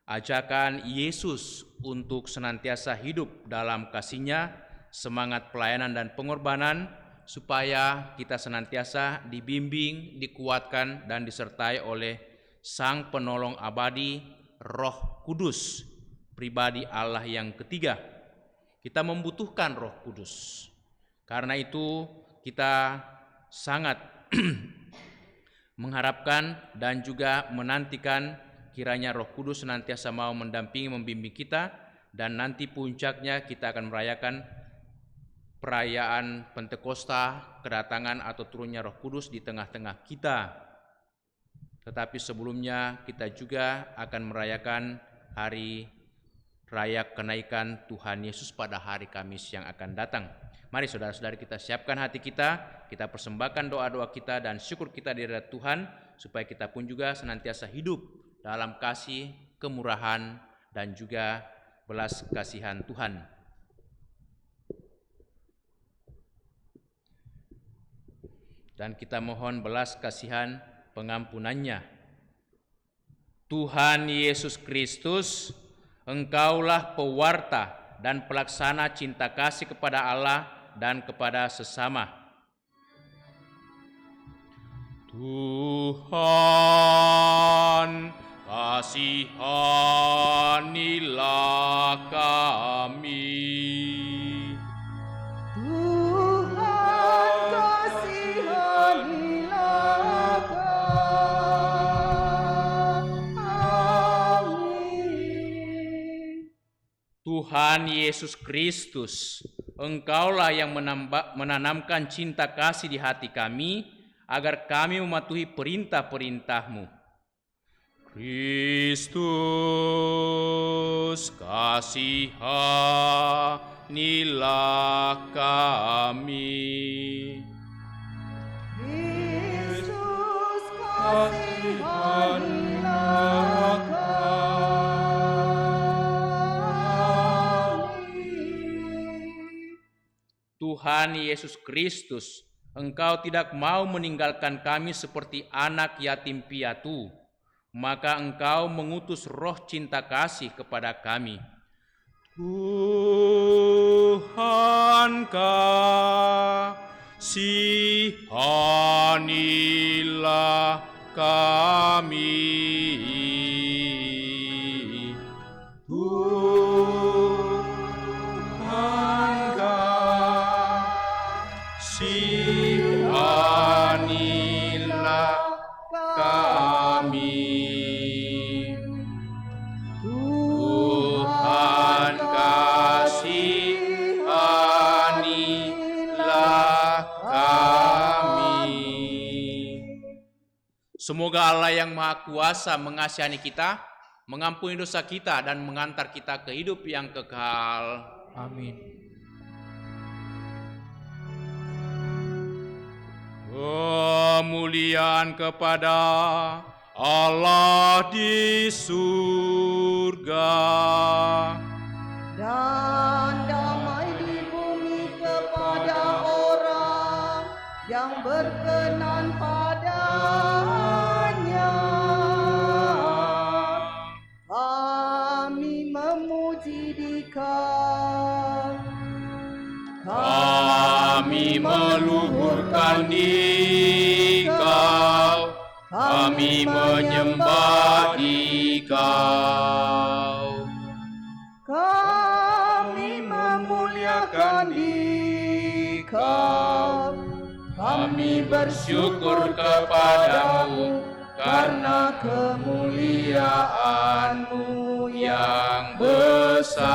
ajakan Yesus untuk senantiasa hidup dalam kasih-Nya, semangat pelayanan dan pengorbanan, supaya kita senantiasa dibimbing, dikuatkan, dan disertai oleh Sang Penolong abadi, Roh Kudus, pribadi Allah yang ketiga. Kita membutuhkan Roh Kudus. Karena itu kita sangat mengharapkan dan juga menantikan kiranya Roh Kudus senantiasa mau mendampingi, membimbing kita, dan nanti puncaknya kita akan merayakan perayaan Pentakosta, kedatangan atau turunnya Roh Kudus di tengah-tengah kita. Tetapi sebelumnya kita juga akan merayakan hari raya kenaikan Tuhan Yesus pada hari Kamis yang akan datang. Mari saudara-saudari kita siapkan hati kita persembahkan doa-doa kita dan syukur kita di hadirat Tuhan, supaya kita pun juga senantiasa hidup dalam kasih, kemurahan, dan juga belas kasihan Tuhan. Dan kita mohon belas kasihan pengampunannya. Tuhan Yesus Kristus, Engkaulah pewarta dan pelaksana cinta kasih kepada Allah dan kepada sesama. Tuhan, kasihanilah kami. Tuhan, kasihanilah kami. Tuhan Yesus Kristus, Engkaulah yang menanamkan cinta kasih di hati kami, agar kami mematuhi perintah-perintah-Mu. Kristus, kasihanilah kami. Kristus, kasihanilah kami. Tuhan Yesus Kristus, Engkau tidak mau meninggalkan kami seperti anak yatim piatu, maka Engkau mengutus roh cinta kasih kepada kami. Tuhan, kasihanilah kami. Kasihanilah kami. Tuhan, kasihanilah kami. Semoga Allah yang Maha Kuasa mengasihani kita, mengampuni dosa kita, dan mengantar kita ke hidup yang kekal. Amin. Kemuliaan kepada Allah di surga Dan damai di bumi kepada orang yang berkenan padanya. Kami memuji Dikau, kami meluhurkan Dikau, kami menyembah Dikau. kami memuliakan Dikau, kami bersyukur kepadamu karena kemuliaan-Mu yang besar.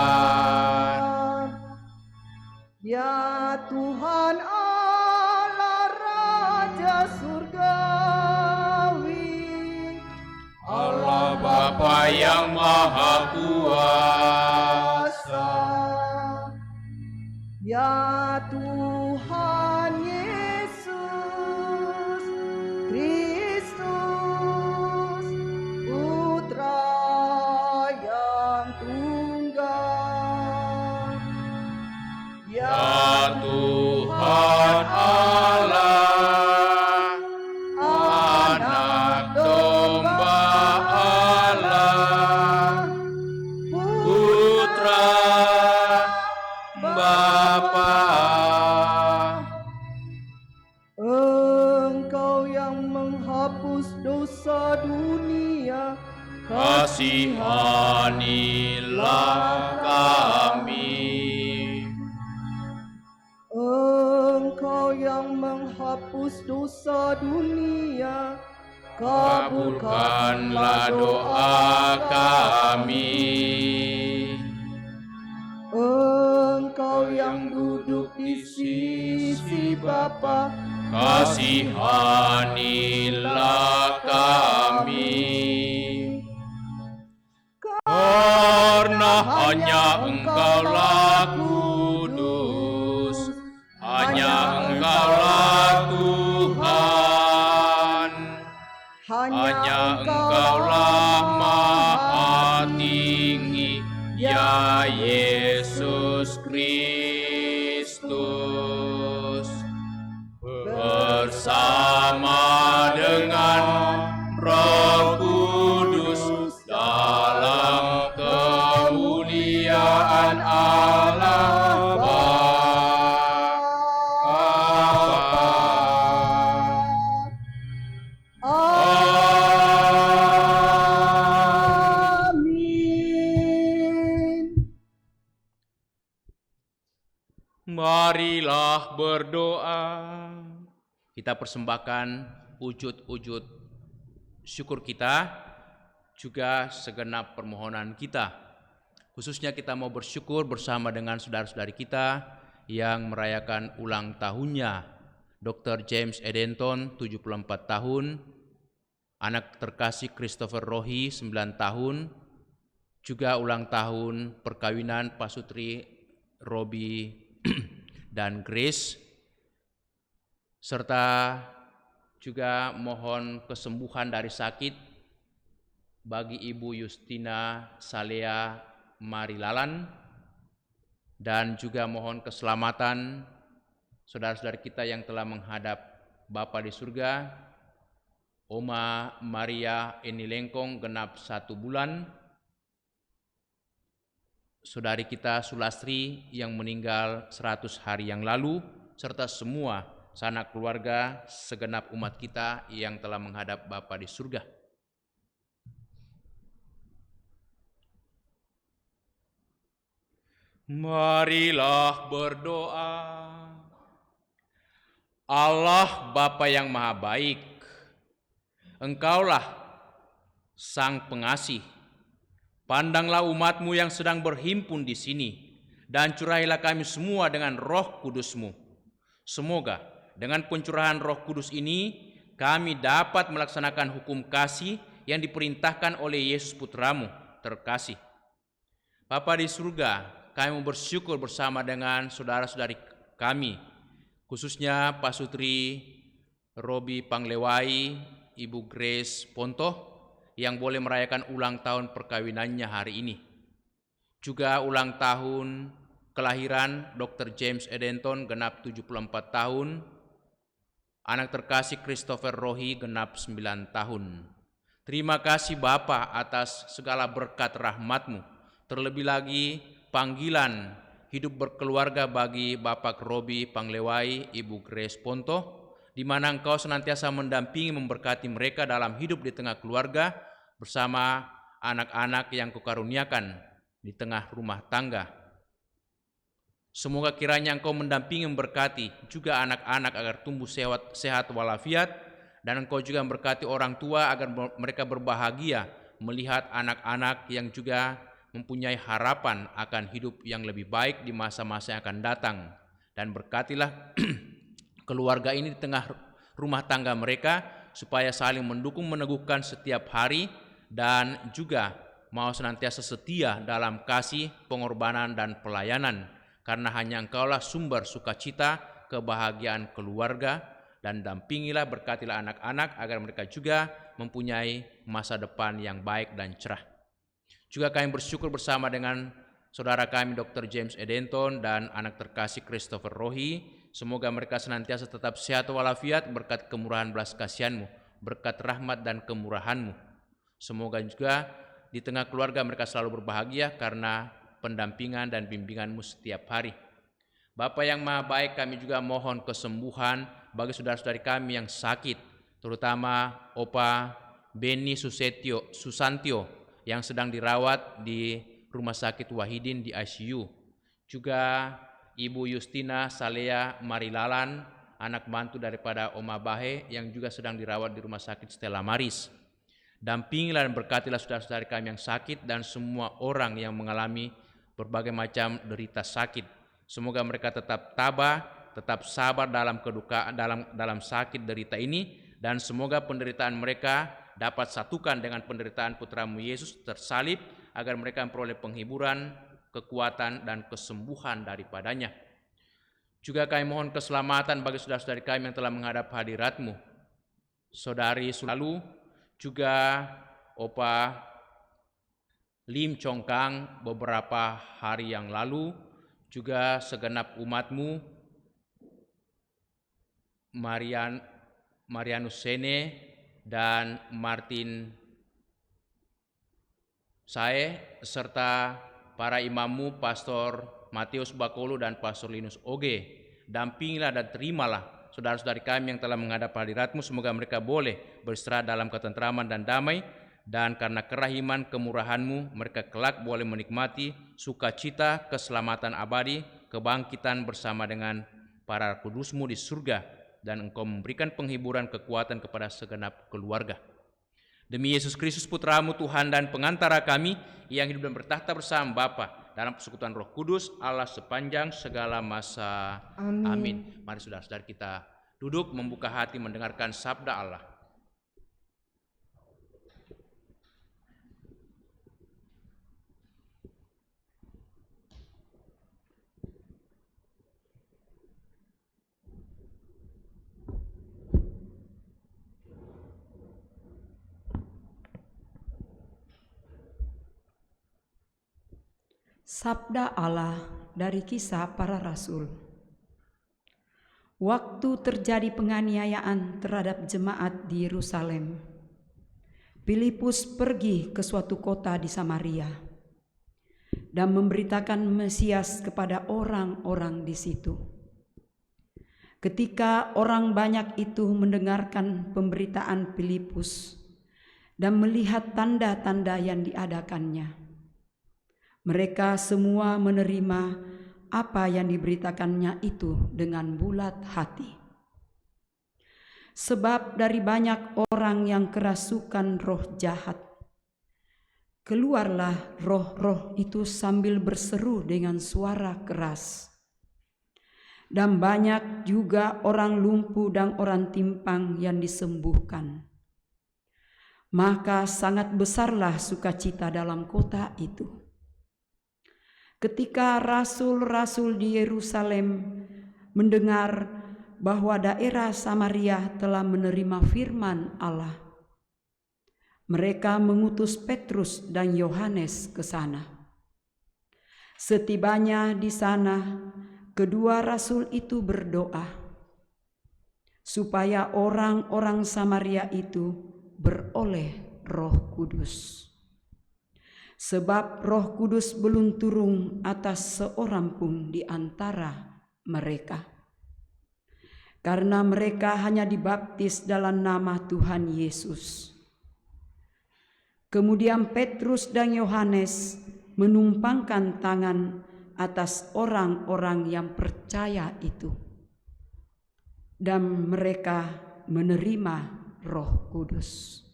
Ya Tuhan Allah Raja Surgawi, Allah Bapa yang Maha Kuasa, ya Tuhan Yesus Kristus, Putra yang tunggal, Putra, Bapa. Engkau yang menghapus dosa dunia, Kasihanilah kami. Engkau yang menghapus dosa dunia, Kabulkanlah doa kami. Engkau yang duduk di sisi Bapa, Kasihanilah kami. Karena hanya Engkaulah kudus, hanya Engkaulah Tuhan, hanya Engkaulah Maha Tinggi, ya Yesus Kristus. Bersama dengan Roh Kudus dalam kemuliaan Allah Bapa. Amin. Marilah berdoa. Kita persembahkan wujud-wujud syukur kita, juga segenap permohonan kita. Khususnya kita mau bersyukur bersama dengan saudara-saudari kita yang merayakan ulang tahunnya. Dr. James Edenton 74 tahun, anak terkasih Christopher Rohi 9 tahun, juga ulang tahun perkawinan Pasutri Robi dan Grace, serta juga mohon kesembuhan dari sakit bagi Ibu Justina Salea Marilalan, dan juga mohon keselamatan saudara-saudara kita yang telah menghadap Bapa di surga, Oma Maria Eni Lengkong genap 1 bulan, saudari kita Sulastri yang meninggal 100 hari yang lalu, serta semua sanak keluarga segenap umat kita yang telah menghadap Bapa di surga. Marilah berdoa. Allah Bapa yang Maha Baik, Engkaulah Sang Pengasih. Pandanglah umat-Mu yang sedang berhimpun di sini, dan curahilah kami semua dengan Roh Kudus-Mu. Semoga dengan pencurahan Roh Kudus ini, kami dapat melaksanakan hukum kasih yang diperintahkan oleh Yesus Putra-Mu terkasih. Bapa di surga, kami bersyukur bersama dengan saudara-saudari kami, khususnya Pasutri Robi Panglewai, Ibu Grace Pontoh, yang boleh merayakan ulang tahun perkawinannya hari ini. Juga ulang tahun kelahiran Dr. James Edenton genap 74 tahun, anak terkasih Christopher Rohi genap 9 tahun. Terima kasih Bapa atas segala berkat rahmat-Mu, terlebih lagi panggilan hidup berkeluarga bagi Bapak Robi Panglewai, Ibu Grace Pontoh, di mana Engkau senantiasa mendampingi memberkati mereka dalam hidup di tengah keluarga bersama anak-anak yang Kukaruniakan di tengah rumah tangga. Semoga kiranya Engkau mendampingi memberkati juga anak-anak agar tumbuh sehat walafiat, dan Engkau juga memberkati orang tua agar mereka berbahagia melihat anak-anak yang juga mempunyai harapan akan hidup yang lebih baik di masa-masa yang akan datang. Dan berkatilah keluarga ini di tengah rumah tangga mereka, supaya saling mendukung meneguhkan setiap hari, dan juga mau senantiasa setia dalam kasih, pengorbanan, dan pelayanan, karena hanya Engkaulah sumber sukacita, kebahagiaan keluarga. Dan dampingilah, berkatilah anak-anak agar mereka juga mempunyai masa depan yang baik dan cerah. Juga kami bersyukur bersama dengan saudara kami Dr. James Edenton dan anak terkasih Christopher Rohi. Semoga mereka senantiasa tetap sehat walafiat berkat kemurahan belas kasihan-Mu, berkat rahmat dan kemurahan-Mu. Semoga juga di tengah keluarga mereka selalu berbahagia karena pendampingan dan bimbingan-Mu setiap hari. Bapa yang Maha Baik, kami juga mohon kesembuhan bagi saudara-saudari kami yang sakit, terutama Opa Beni Susantio yang sedang dirawat di Rumah Sakit Wahidin di ICU. Juga Ibu Justina Salea Marilalan, anak mantu daripada Oma Bahe yang juga sedang dirawat di Rumah Sakit Stella Maris. Dampingilah dan berkatilah saudara-saudari kami yang sakit dan semua orang yang mengalami berbagai macam derita sakit. Semoga mereka tetap tabah, tetap sabar dalam kedukaan, dalam sakit derita ini, dan semoga penderitaan mereka dapat satukan dengan penderitaan Putra-Mu Yesus tersalib, agar mereka memperoleh penghiburan, kekuatan, dan kesembuhan daripadanya. Juga kami mohon keselamatan bagi saudara-saudari kami yang telah menghadap hadirat-Mu. Saudari Sulalu, juga Opa Lim Chong Kang beberapa hari yang lalu, juga segenap umat-Mu, Marianus Sene dan Martin Sae, serta para imam-Mu, Pastor Matius Bakolo dan Pastor Linus Oge. Dampingilah dan terimalah saudara-saudari kami yang telah menghadap hadirat-Mu, semoga mereka boleh beristirahat dalam ketentraman dan damai, dan karena kerahiman kemurahan-Mu mereka kelak boleh menikmati sukacita, keselamatan abadi, kebangkitan bersama dengan para kudus-Mu di surga, dan Engkau memberikan penghiburan kekuatan kepada segenap keluarga. Demi Yesus Kristus Putra-Mu, Tuhan dan pengantara kami, yang hidup dan bertahta bersama Bapa dalam persekutuan Roh Kudus, Allah sepanjang segala masa. Amin. Mari saudara-saudara kita duduk, membuka hati mendengarkan sabda Allah. Sabda Allah dari Kisah Para Rasul. Waktu terjadi penganiayaan terhadap jemaat di Yerusalem, Filipus pergi ke suatu kota di Samaria dan memberitakan Mesias kepada orang-orang di situ. Ketika orang banyak itu mendengarkan pemberitaan Filipus dan melihat tanda-tanda yang diadakannya, mereka semua menerima apa yang diberitakannya itu dengan bulat hati. Sebab dari banyak orang yang kerasukan roh jahat, keluarlah roh-roh itu sambil berseru dengan suara keras. Dan banyak juga orang lumpuh dan orang timpang yang disembuhkan. Maka sangat besarlah sukacita dalam kota itu. Ketika rasul-rasul di Yerusalem mendengar bahwa daerah Samaria telah menerima firman Allah, mereka mengutus Petrus dan Yohanes ke sana. Setibanya di sana, kedua rasul itu berdoa supaya orang-orang Samaria itu beroleh Roh Kudus. Sebab Roh Kudus belum turun atas seorang pun di antara mereka, karena mereka hanya dibaptis dalam nama Tuhan Yesus. Kemudian Petrus dan Yohanes menumpangkan tangan atas orang-orang yang percaya itu, dan mereka menerima Roh Kudus.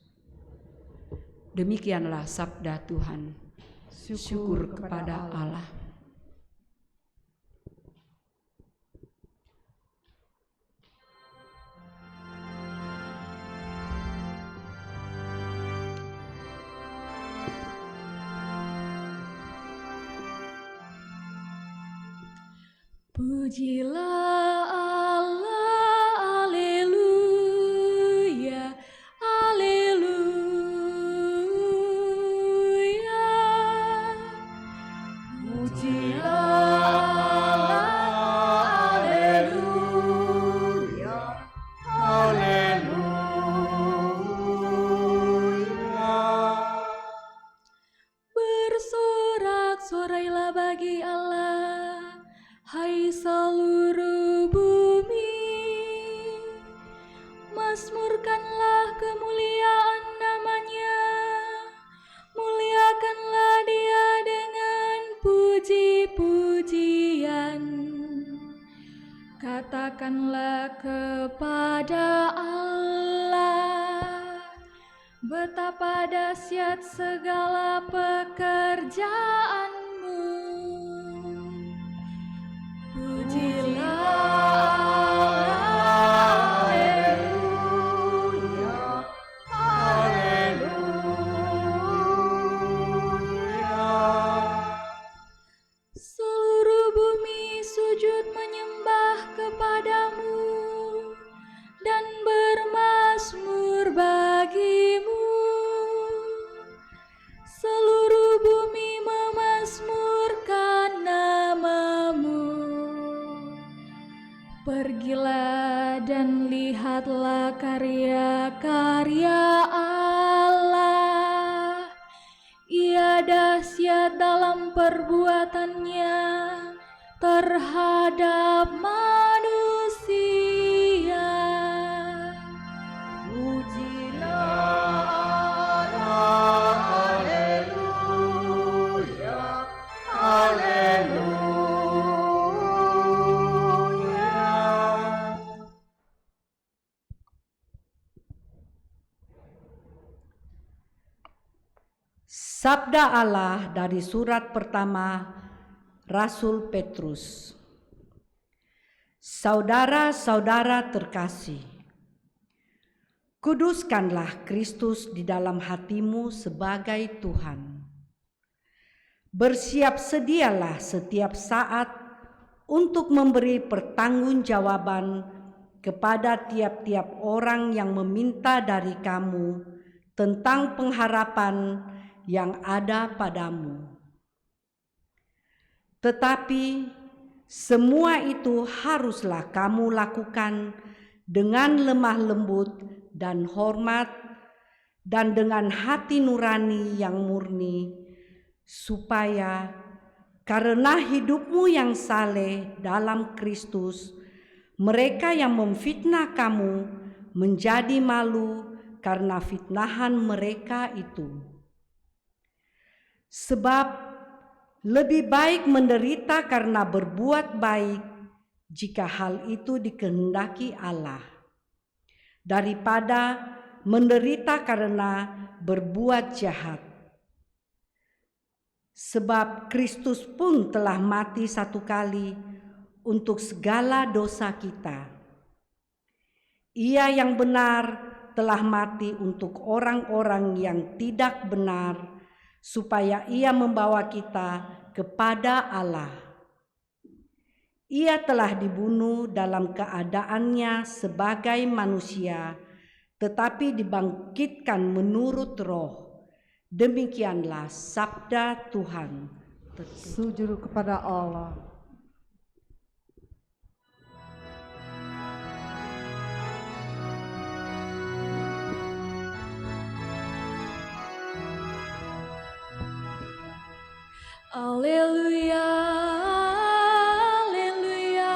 Demikianlah sabda Tuhan. Syukur kepada Allah. Pujilah Allah, haleluya, haleluya. Pujilah Allah, haleluya, haleluya. Bersorak-sorailah bagi Allah, hai seluruh bumi. Mazmurkanlah kemuliaan namanya, muliakanlah Dia dengan puji-pujian. Katakanlah kepada Allah, betapa dahsyat segala pekerjaanmu. Pujilah Allah, haleluya, haleluya. Seluruh bumi sujud menyembah kepadamu dan bermazmur bagimu. Seluruh bumi memazmurkan namamu. Pergilah dan lihatlah karya-karya Allah. Ia dahsyat dalam perbuatannya terhadap manusia. Pujilah Allah, haleluya, haleluya. Sabda Allah dari surat pertama Rasul Petrus. Saudara-saudara terkasih, kuduskanlah Kristus di dalam hatimu sebagai Tuhan. Bersiap sedialah setiap saat untuk memberi pertanggungjawaban kepada tiap-tiap orang yang meminta dari kamu tentang pengharapan yang ada padamu. Tetapi semua itu haruslah kamu lakukan dengan lemah lembut dan hormat dan dengan hati nurani yang murni, supaya karena hidupmu yang saleh dalam Kristus, mereka yang memfitnah kamu menjadi malu karena fitnahan mereka itu. Sebab lebih baik menderita karena berbuat baik, jika hal itu dikehendaki Allah, daripada menderita karena berbuat jahat. Sebab Kristus pun telah mati satu kali untuk segala dosa kita. Ia yang benar telah mati untuk orang-orang yang tidak benar, supaya ia membawa kita kepada Allah. Ia telah dibunuh dalam keadaannya sebagai manusia, tetapi dibangkitkan menurut roh. Demikianlah sabda Tuhan. Sujud kepada Allah. Haleluya, haleluya,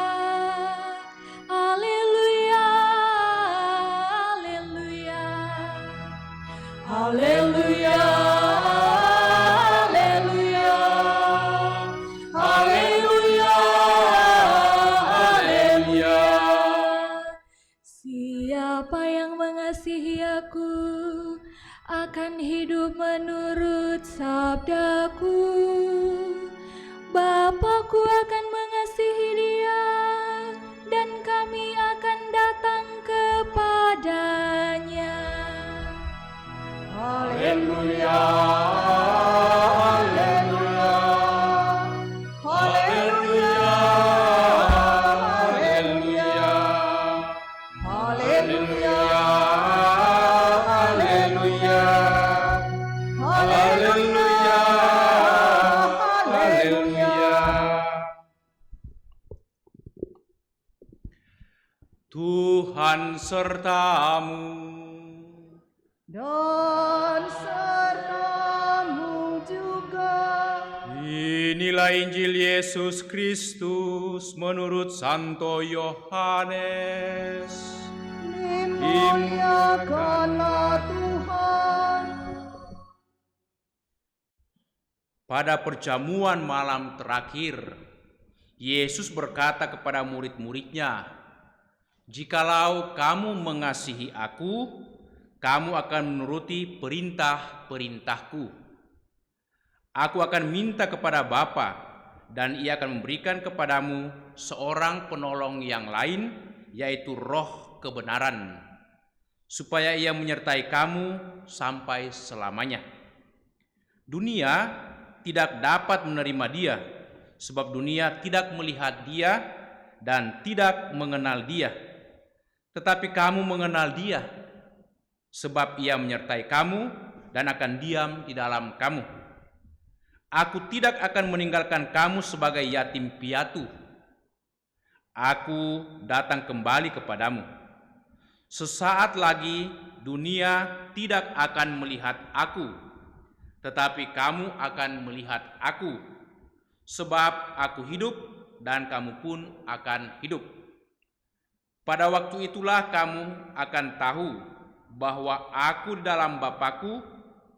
haleluya, haleluya, haleluya, haleluya, haleluya, haleluya. Siapa yang mengasihi aku akan hidup menurut sabdaku. Bapakku akan mengasihi dia, dan kami akan datang kepadanya. Haleluya, haleluya, haleluya, haleluya, haleluya, haleluya, haleluya, haleluya. Tuhan sertamu. Dan sertamu juga. Inilah Injil Yesus Kristus menurut Santo Yohanes. Dimuliakanlah Tuhan. Pada perjamuan malam terakhir, Yesus berkata kepada murid-muridnya, "Jikalau kamu mengasihi Aku, kamu akan menuruti perintah-perintahku. Aku akan minta kepada Bapa, dan Ia akan memberikan kepadamu seorang penolong yang lain, yaitu Roh kebenaran, supaya Ia menyertai kamu sampai selamanya. Dunia tidak dapat menerima Dia, sebab dunia tidak melihat Dia dan tidak mengenal Dia. Tetapi kamu mengenal Dia, sebab Ia menyertai kamu dan akan diam di dalam kamu. Aku tidak akan meninggalkan kamu sebagai yatim piatu. Aku datang kembali kepadamu. Sesaat lagi dunia tidak akan melihat Aku, tetapi kamu akan melihat Aku, sebab Aku hidup dan kamu pun akan hidup. Pada waktu itulah kamu akan tahu bahwa Aku di dalam Bapa-Ku,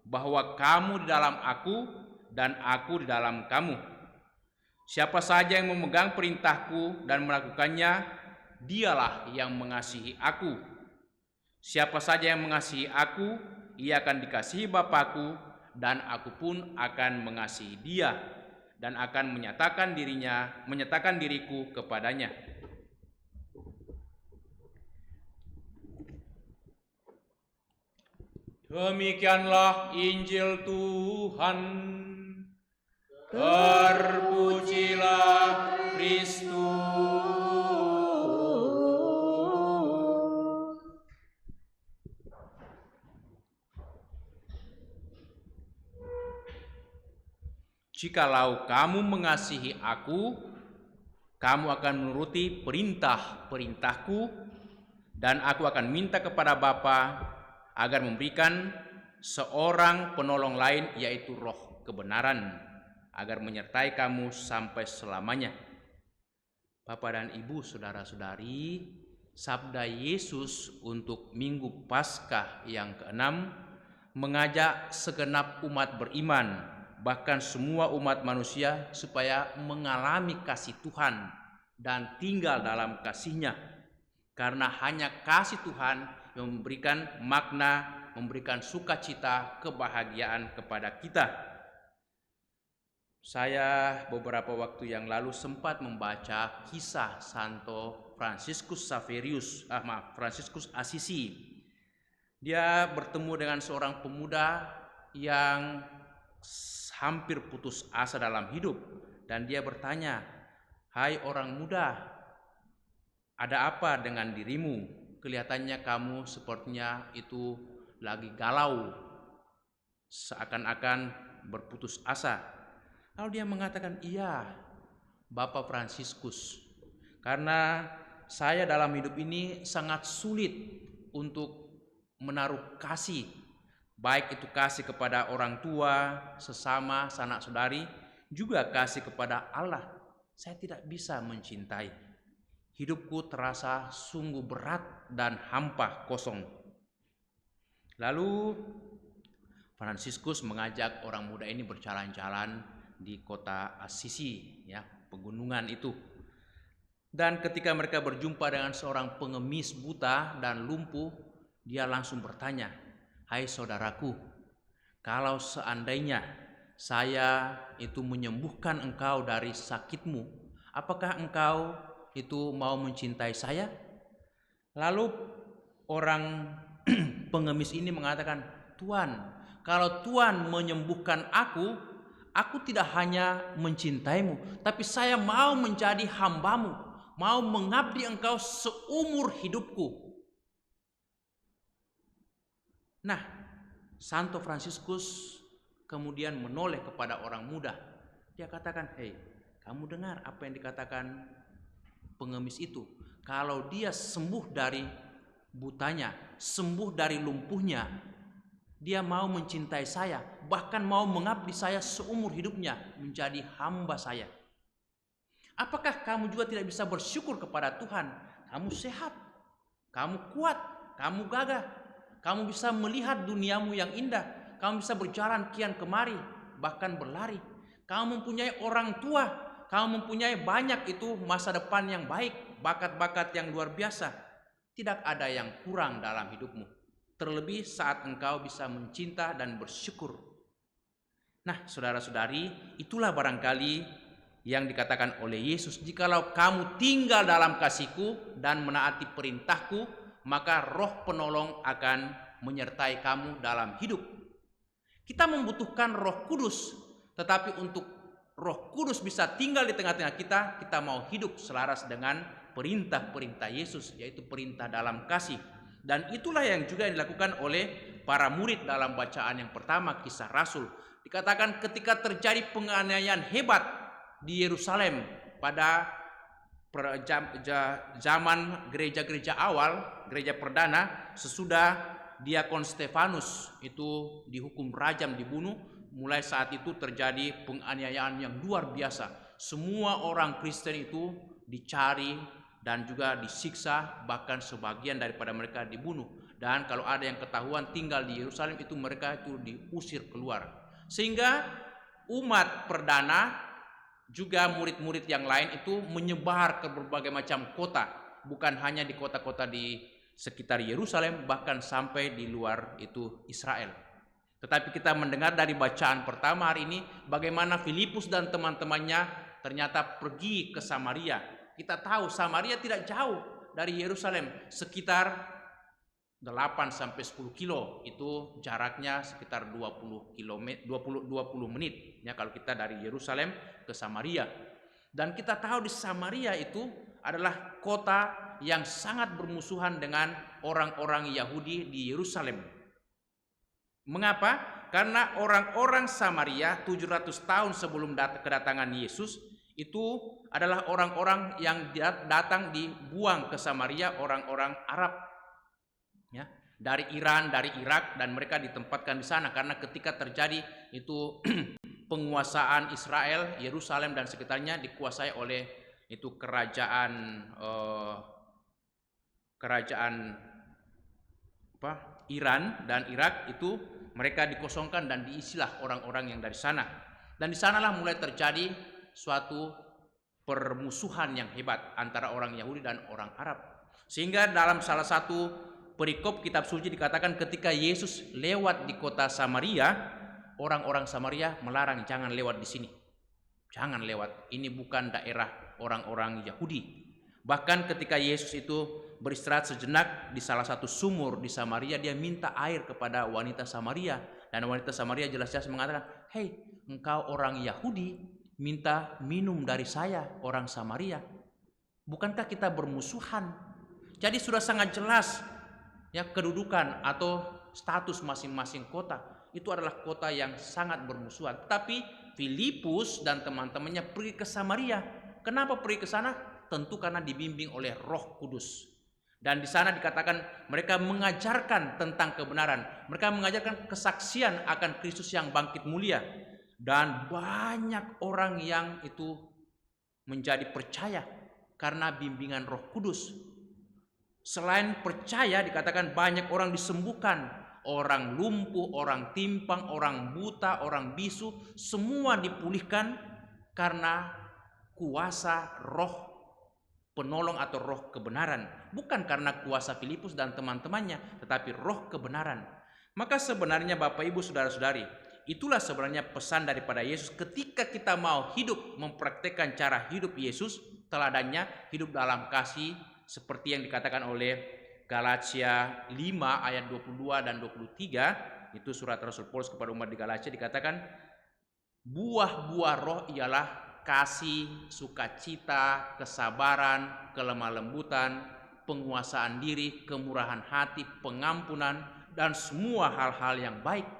bahwa kamu di dalam Aku, dan Aku di dalam kamu. Siapa saja yang memegang perintahku dan melakukannya, dialah yang mengasihi Aku. Siapa saja yang mengasihi Aku, ia akan dikasihi Bapa-Ku, dan Aku pun akan mengasihi dia, dan akan menyatakan diriku kepadanya." Demikianlah Injil Tuhan. Terpujilah Kristus. Jikalau kamu mengasihi Aku, kamu akan menuruti perintah-perintahku, dan Aku akan minta kepada Bapa agar memberikan seorang penolong lain, yaitu Roh kebenaran, agar menyertai kamu sampai selamanya. Bapak dan Ibu, saudara-saudari, sabda Yesus untuk Minggu Paskah yang ke-6 mengajak segenap umat beriman, bahkan semua umat manusia, supaya mengalami kasih Tuhan dan tinggal dalam kasih-Nya. Karena hanya kasih Tuhan yang memberikan makna, memberikan sukacita, kebahagiaan kepada kita. Saya beberapa waktu yang lalu sempat membaca kisah Santo Fransiskus Assisi. Dia bertemu dengan seorang pemuda yang hampir putus asa dalam hidup, dan dia bertanya, "Hai orang muda, ada apa dengan dirimu? Kelihatannya kamu sepertinya itu lagi galau, seakan-akan berputus asa." Lalu dia mengatakan, "Iya, Bapak Fransiskus, karena saya dalam hidup ini sangat sulit untuk menaruh kasih, baik itu kasih kepada orang tua, sesama, sanak saudari, juga kasih kepada Allah. Saya tidak bisa mencintai. Hidupku terasa sungguh berat dan hampa, kosong." Lalu Fransiskus mengajak orang muda ini berjalan-jalan di kota Assisi, ya, pegunungan itu. Dan ketika mereka berjumpa dengan seorang pengemis buta dan lumpuh, dia langsung bertanya, "Hai saudaraku, kalau seandainya saya itu menyembuhkan engkau dari sakitmu, apakah engkau itu mau mencintai saya?" Lalu orang pengemis ini mengatakan, "Tuan, kalau Tuan menyembuhkan aku tidak hanya mencintaimu, tapi saya mau menjadi hambamu, mau mengabdi engkau seumur hidupku." Nah, Santo Fransiskus kemudian menoleh kepada orang muda. Dia katakan, "Hei, kamu dengar apa yang dikatakan pengemis itu? Kalau dia sembuh dari butanya, sembuh dari lumpuhnya, Dia mau mencintai saya, bahkan mau mengabdi saya seumur hidupnya menjadi hamba saya. Apakah kamu juga tidak bisa bersyukur kepada Tuhan? Kamu sehat, kamu kuat, kamu gagah, kamu bisa melihat duniamu yang indah, kamu bisa berjalan kian kemari, bahkan berlari. Kamu mempunyai orang tua, kamu mempunyai banyak itu masa depan yang baik, bakat-bakat yang luar biasa. Tidak ada yang kurang dalam hidupmu. Terlebih saat engkau bisa mencinta dan bersyukur. Nah, saudara-saudari, itulah barangkali yang dikatakan oleh Yesus, jikalau kamu tinggal dalam kasih-Ku dan menaati perintah-Ku, maka Roh Penolong akan menyertai kamu dalam hidup. Kita membutuhkan Roh Kudus, tetapi untuk Roh Kudus bisa tinggal di tengah-tengah kita, kita mau hidup selaras dengan perintah-perintah Yesus, yaitu perintah dalam kasih. Dan itulah yang juga dilakukan oleh para murid dalam bacaan yang pertama, Kisah Rasul. Dikatakan ketika terjadi penganiayaan hebat di Yerusalem pada zaman gereja-gereja awal, gereja perdana, sesudah diakon Stefanus itu dihukum rajam, dibunuh, mulai saat itu terjadi penganiayaan yang luar biasa. Semua orang Kristen itu dicari dan juga disiksa, bahkan sebagian daripada mereka dibunuh. Dan kalau ada yang ketahuan tinggal di Yerusalem itu, mereka itu diusir keluar. Sehingga umat perdana juga murid-murid yang lain itu menyebar ke berbagai macam kota, bukan hanya di kota-kota di sekitar Yerusalem, bahkan sampai di luar itu Israel. Tetapi kita mendengar dari bacaan pertama hari ini bagaimana Filipus dan teman-temannya ternyata pergi ke Samaria. Kita tahu Samaria tidak jauh dari Yerusalem, sekitar 8 sampai 10 kilo, itu jaraknya sekitar 20 menit ya kalau kita dari Yerusalem ke Samaria. Dan kita tahu di Samaria itu adalah kota yang sangat bermusuhan dengan orang-orang Yahudi di Yerusalem. Mengapa? Karena orang-orang Samaria 700 tahun sebelum kedatangan Yesus itu adalah orang-orang yang datang dibuang ke Samaria, orang-orang Arab ya, dari Iran, dari Irak, dan mereka ditempatkan di sana karena ketika terjadi itu penguasaan Israel, Yerusalem dan sekitarnya dikuasai oleh itu kerajaan Iran dan Irak, itu mereka dikosongkan dan diisilah orang-orang yang dari sana. Dan di sanalah mulai terjadi suatu permusuhan yang hebat antara orang Yahudi dan orang Arab. Sehingga dalam salah satu perikop kitab suci dikatakan ketika Yesus lewat di kota Samaria, orang-orang Samaria melarang, jangan lewat di sini. Jangan lewat, ini bukan daerah orang-orang Yahudi. Bahkan ketika Yesus itu beristirahat sejenak di salah satu sumur di Samaria, dia minta air kepada wanita Samaria. Dan wanita Samaria jelas-jelas mengatakan, "Hei, engkau orang Yahudi, minta minum dari saya, orang Samaria. Bukankah kita bermusuhan?" Jadi sudah sangat jelas ya kedudukan atau status masing-masing kota. Itu adalah kota yang sangat bermusuhan. Tapi Filipus dan teman-temannya pergi ke Samaria. Kenapa pergi ke sana? Tentu karena dibimbing oleh Roh Kudus. Dan di sana dikatakan mereka mengajarkan tentang kebenaran. Mereka mengajarkan kesaksian akan Kristus yang bangkit mulia. Dan banyak orang yang itu menjadi percaya karena bimbingan Roh Kudus. Selain percaya dikatakan banyak orang disembuhkan. Orang lumpuh, orang timpang, orang buta, orang bisu, semua dipulihkan karena kuasa Roh Penolong atau Roh kebenaran. Bukan karena kuasa Filipus dan teman-temannya, tetapi Roh kebenaran. Maka sebenarnya Bapak Ibu Saudara-saudari, itulah sebenarnya pesan daripada Yesus ketika kita mau hidup mempraktekkan cara hidup Yesus, teladannya hidup dalam kasih seperti yang dikatakan oleh Galatia 5 ayat 22 dan 23, itu surat Rasul Paulus kepada umat di Galatia, dikatakan buah-buah roh ialah kasih, sukacita, kesabaran, kelemah lembutan, penguasaan diri, kemurahan hati, pengampunan, dan semua hal-hal yang baik.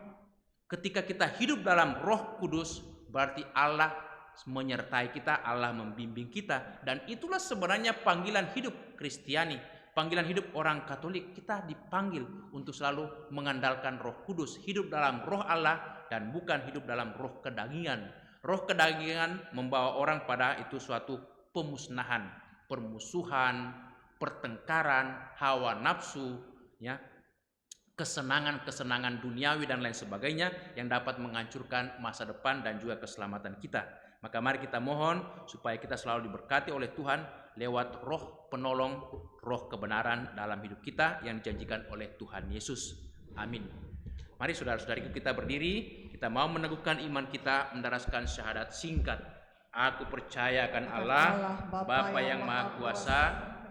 Ketika kita hidup dalam Roh Kudus, berarti Allah menyertai kita, Allah membimbing kita. Dan itulah sebenarnya panggilan hidup Kristiani. panggilan hidup orang Katolik, kita dipanggil untuk selalu mengandalkan Roh Kudus, hidup dalam Roh Allah dan bukan hidup dalam roh kedagingan. Roh kedagingan membawa orang pada itu suatu pemusnahan, permusuhan, pertengkaran, hawa nafsu, ya, kesenangan-kesenangan duniawi dan lain sebagainya yang dapat menghancurkan masa depan dan juga keselamatan kita. Maka mari kita mohon supaya kita selalu diberkati oleh Tuhan lewat roh penolong, roh kebenaran dalam hidup kita yang dijanjikan oleh Tuhan Yesus. Amin. Mari saudara-saudariku kita berdiri, kita mau meneguhkan iman kita, mendaraskan syahadat singkat. Aku percaya akan Allah, Bapa yang Maha Kuasa,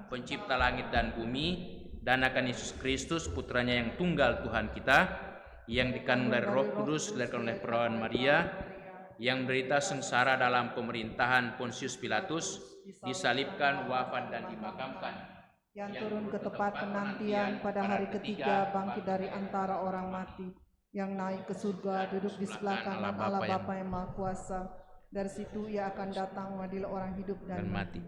pencipta langit dan bumi, dan akan Yesus Kristus, putranya yang tunggal Tuhan kita, yang dikandung dari Roh Kudus, dilahirkan oleh perawan Maria, yang menderita sengsara dalam pemerintahan Pontius Pilatus, disalibkan, wafat dan dimakamkan, yang turun ke tempat penantian pada hari ketiga, bangkit dari antara orang mati, yang naik ke surga, duduk di sebelah kanan Allah Bapa yang Maha Kuasa. Dari situ ia akan datang mengadili orang hidup dan mati.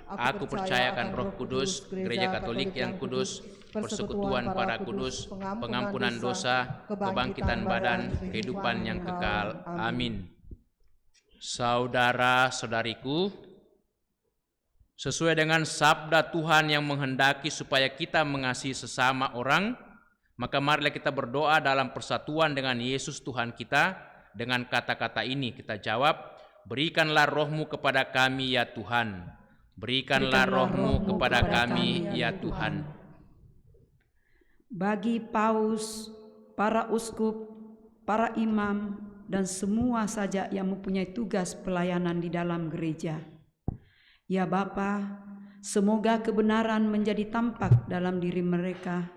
Aku percaya akan Roh Kudus, Gereja Katolik yang kudus, persekutuan para kudus, pengampunan dosa, kebangkitan badan, kehidupan yang kekal. Amin. Saudara-saudariku, sesuai dengan sabda Tuhan yang menghendaki supaya kita mengasihi sesama orang, maka marilah kita berdoa dalam persatuan dengan Yesus Tuhan kita. Dengan kata-kata ini kita jawab, berikanlah roh-Mu kepada kami ya Tuhan. Berikanlah roh-Mu kepada kami ya Tuhan. Bagi paus, para uskup, para imam, dan semua saja yang mempunyai tugas pelayanan di dalam gereja. Ya Bapa, semoga kebenaran menjadi tampak dalam diri mereka,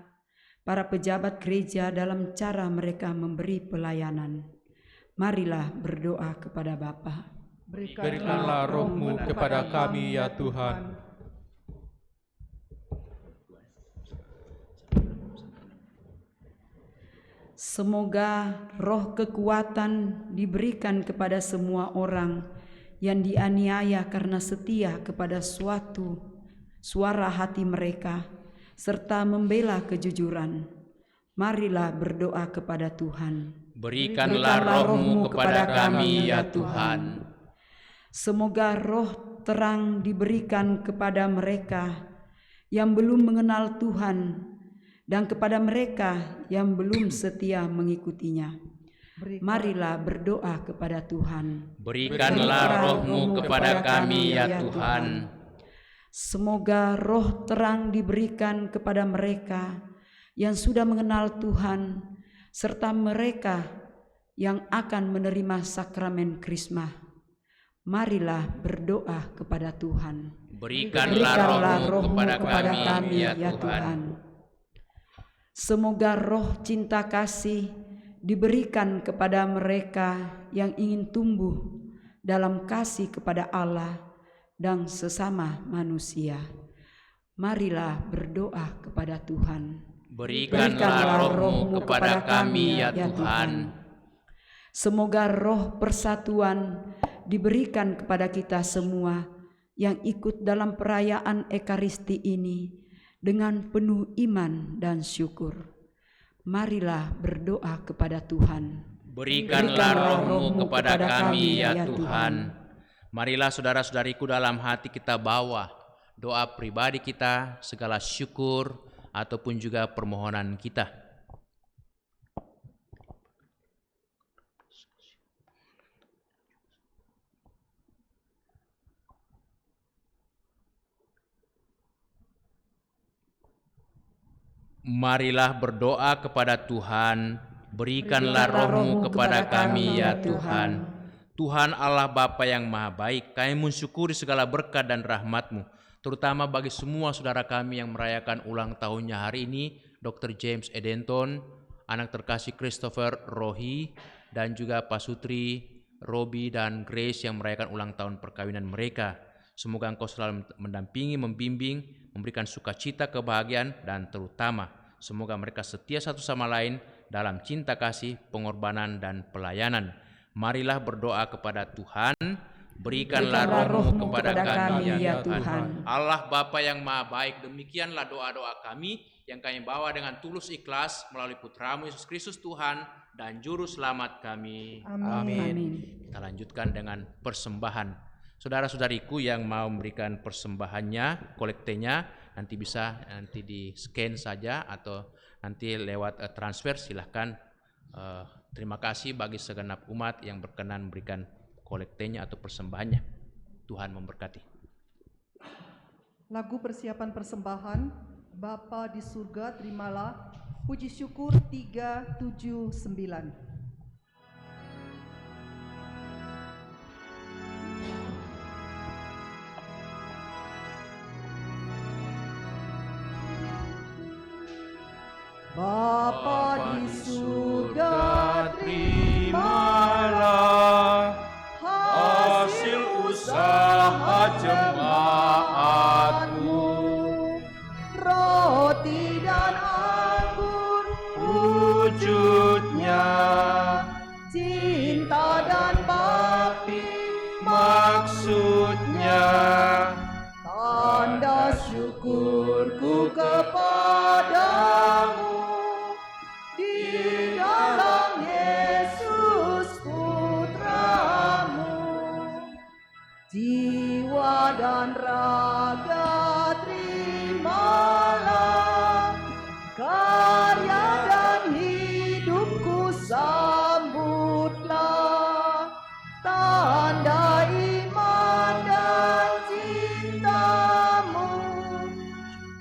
para pejabat gereja dalam cara mereka memberi pelayanan. Marilah berdoa kepada Bapa. Berikanlah roh-Mu kepada kami ya Tuhan. Semoga roh kekuatan diberikan kepada semua orang yang dianiaya karena setia kepada suatu suara hati mereka, serta membela kejujuran. Marilah berdoa kepada Tuhan. Berikanlah roh-Mu kepada kami ya Tuhan. Semoga roh terang diberikan kepada mereka yang belum mengenal Tuhan dan kepada mereka yang belum setia mengikutinya. Marilah berdoa kepada Tuhan. Berikanlah roh-Mu kepada kami ya Tuhan. Semoga roh terang diberikan kepada mereka yang sudah mengenal Tuhan, serta mereka yang akan menerima sakramen Krisma. Marilah berdoa kepada Tuhan. Berikanlah roh-Mu kepada kami ya Tuhan. Semoga roh cinta kasih diberikan kepada mereka yang ingin tumbuh dalam kasih kepada Allah dan sesama manusia. Marilah berdoa kepada Tuhan. Berikanlah roh-Mu kepada kami ya Tuhan. Semoga roh persatuan diberikan kepada kita semua yang ikut dalam perayaan Ekaristi ini dengan penuh iman dan syukur. Marilah berdoa kepada Tuhan. Berikanlah roh-Mu kepada kami ya Tuhan. Marilah saudara-saudariku dalam hati kita bawa doa pribadi kita, segala syukur ataupun juga permohonan kita. Marilah berdoa kepada Tuhan, berikanlah roh-Mu kepada kami ya Tuhan. Tuhan Allah Bapa yang Maha Baik, kami mensyukuri segala berkat dan rahmat-Mu, terutama bagi semua saudara kami yang merayakan ulang tahunnya hari ini, Dr. James Edenton, anak terkasih Christopher Rohi, dan juga Pak Sutri, Robi, dan Grace yang merayakan ulang tahun perkawinan mereka. Semoga Engkau selalu mendampingi, membimbing, memberikan sukacita, kebahagiaan, dan terutama semoga mereka setia satu sama lain dalam cinta kasih, pengorbanan, dan pelayanan. Marilah berdoa kepada Tuhan. Berikanlah roh-Mu kepada kami ya Tuhan. Allah Bapa yang Maha Baik, demikianlah doa-doa kami yang kami bawa dengan tulus ikhlas melalui Putra-Mu Yesus Kristus Tuhan dan Juru Selamat kami. Amin. Kita lanjutkan dengan persembahan. Saudara-saudariku yang mau memberikan persembahannya, kolektenya, nanti bisa di scan saja atau nanti lewat transfer, silahkan. Terima kasih bagi segenap umat yang berkenan memberikan kolektenya atau persembahannya. Tuhan memberkati. Lagu persiapan persembahan, Bapa di surga terimalah, puji syukur 379. Bapa di surga terimalah hasil usaha jemaat-Mu, roti dan anggur wujudnya, cinta dan bakti maksudnya, tanda syukurku kepadamu di dalam Yesus Putra-Mu. Jiwa dan raga terimalah, karya dan hidupku sambutlah, tanda iman dan cinta-Mu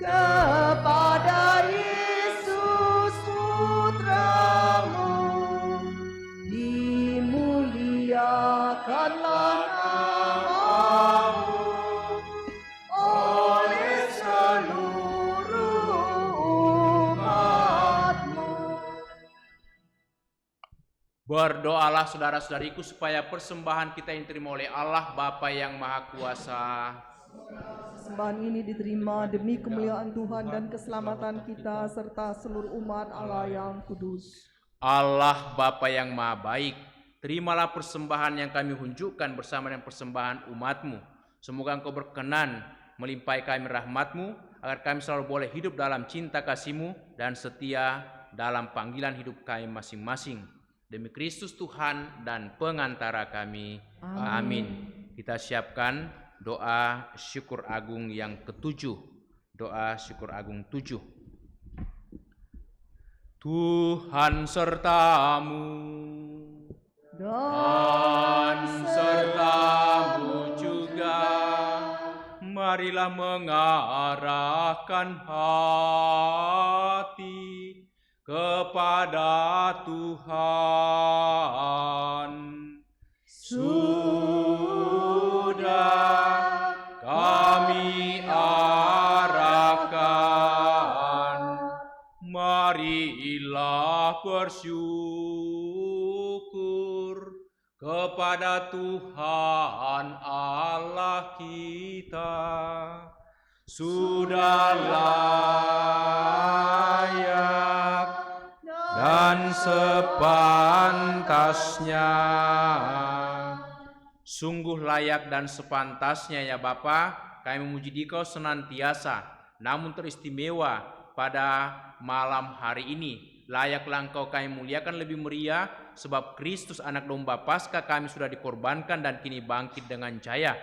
kepada Yesus Putra-Mu. Dimuliakanlah nama-Mu oleh seluruh umat-Mu. Berdoalah saudara-saudariku supaya persembahan kita yang diterima oleh Allah Bapa yang Maha Kuasa. Persembahan ini diterima demi kemuliaan Tuhan dan keselamatan kita serta seluruh umat Allah yang kudus. Allah Bapa yang Maha Baik, terimalah persembahan yang kami hunjukkan bersama dengan persembahan umat-Mu. Semoga Engkau berkenan melimpahi kami rahmat-Mu, agar kami selalu boleh hidup dalam cinta kasih-Mu dan setia dalam panggilan hidup kami masing-masing. Demi Kristus Tuhan dan pengantara kami. Amin. Kita siapkan doa syukur agung yang ke-7. Doa syukur agung 7. Tuhan serta-Mu dan serta-Mu juga, marilah mengarahkan hati kepada Tuhan. Sudah kami arahkan, marilah bersyukur kepada Tuhan Allah kita. Sudah layak dan sepantasnya, sungguh layak dan sepantasnya ya Bapa, kami memuji Dikau senantiasa, namun teristimewa pada malam hari ini. Layaklah Engkau kami muliakan lebih meriah, sebab Kristus anak domba Paskah kami sudah dikorbankan dan kini bangkit dengan jaya.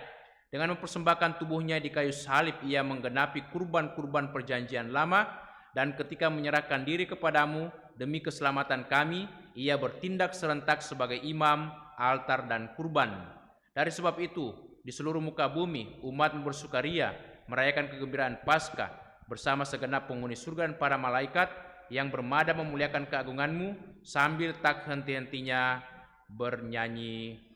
Dengan mempersembahkan tubuhnya di kayu salib, ia menggenapi kurban-kurban perjanjian lama, dan ketika menyerahkan diri kepadamu demi keselamatan kami, ia bertindak serentak sebagai imam, altar, dan kurban. Dari sebab itu, di seluruh muka bumi, umat bersukaria, merayakan kegembiraan Paskah, bersama segenap penghuni surga dan para malaikat, yang bermada memuliakan keagungan-Mu, sambil tak henti-hentinya bernyanyi.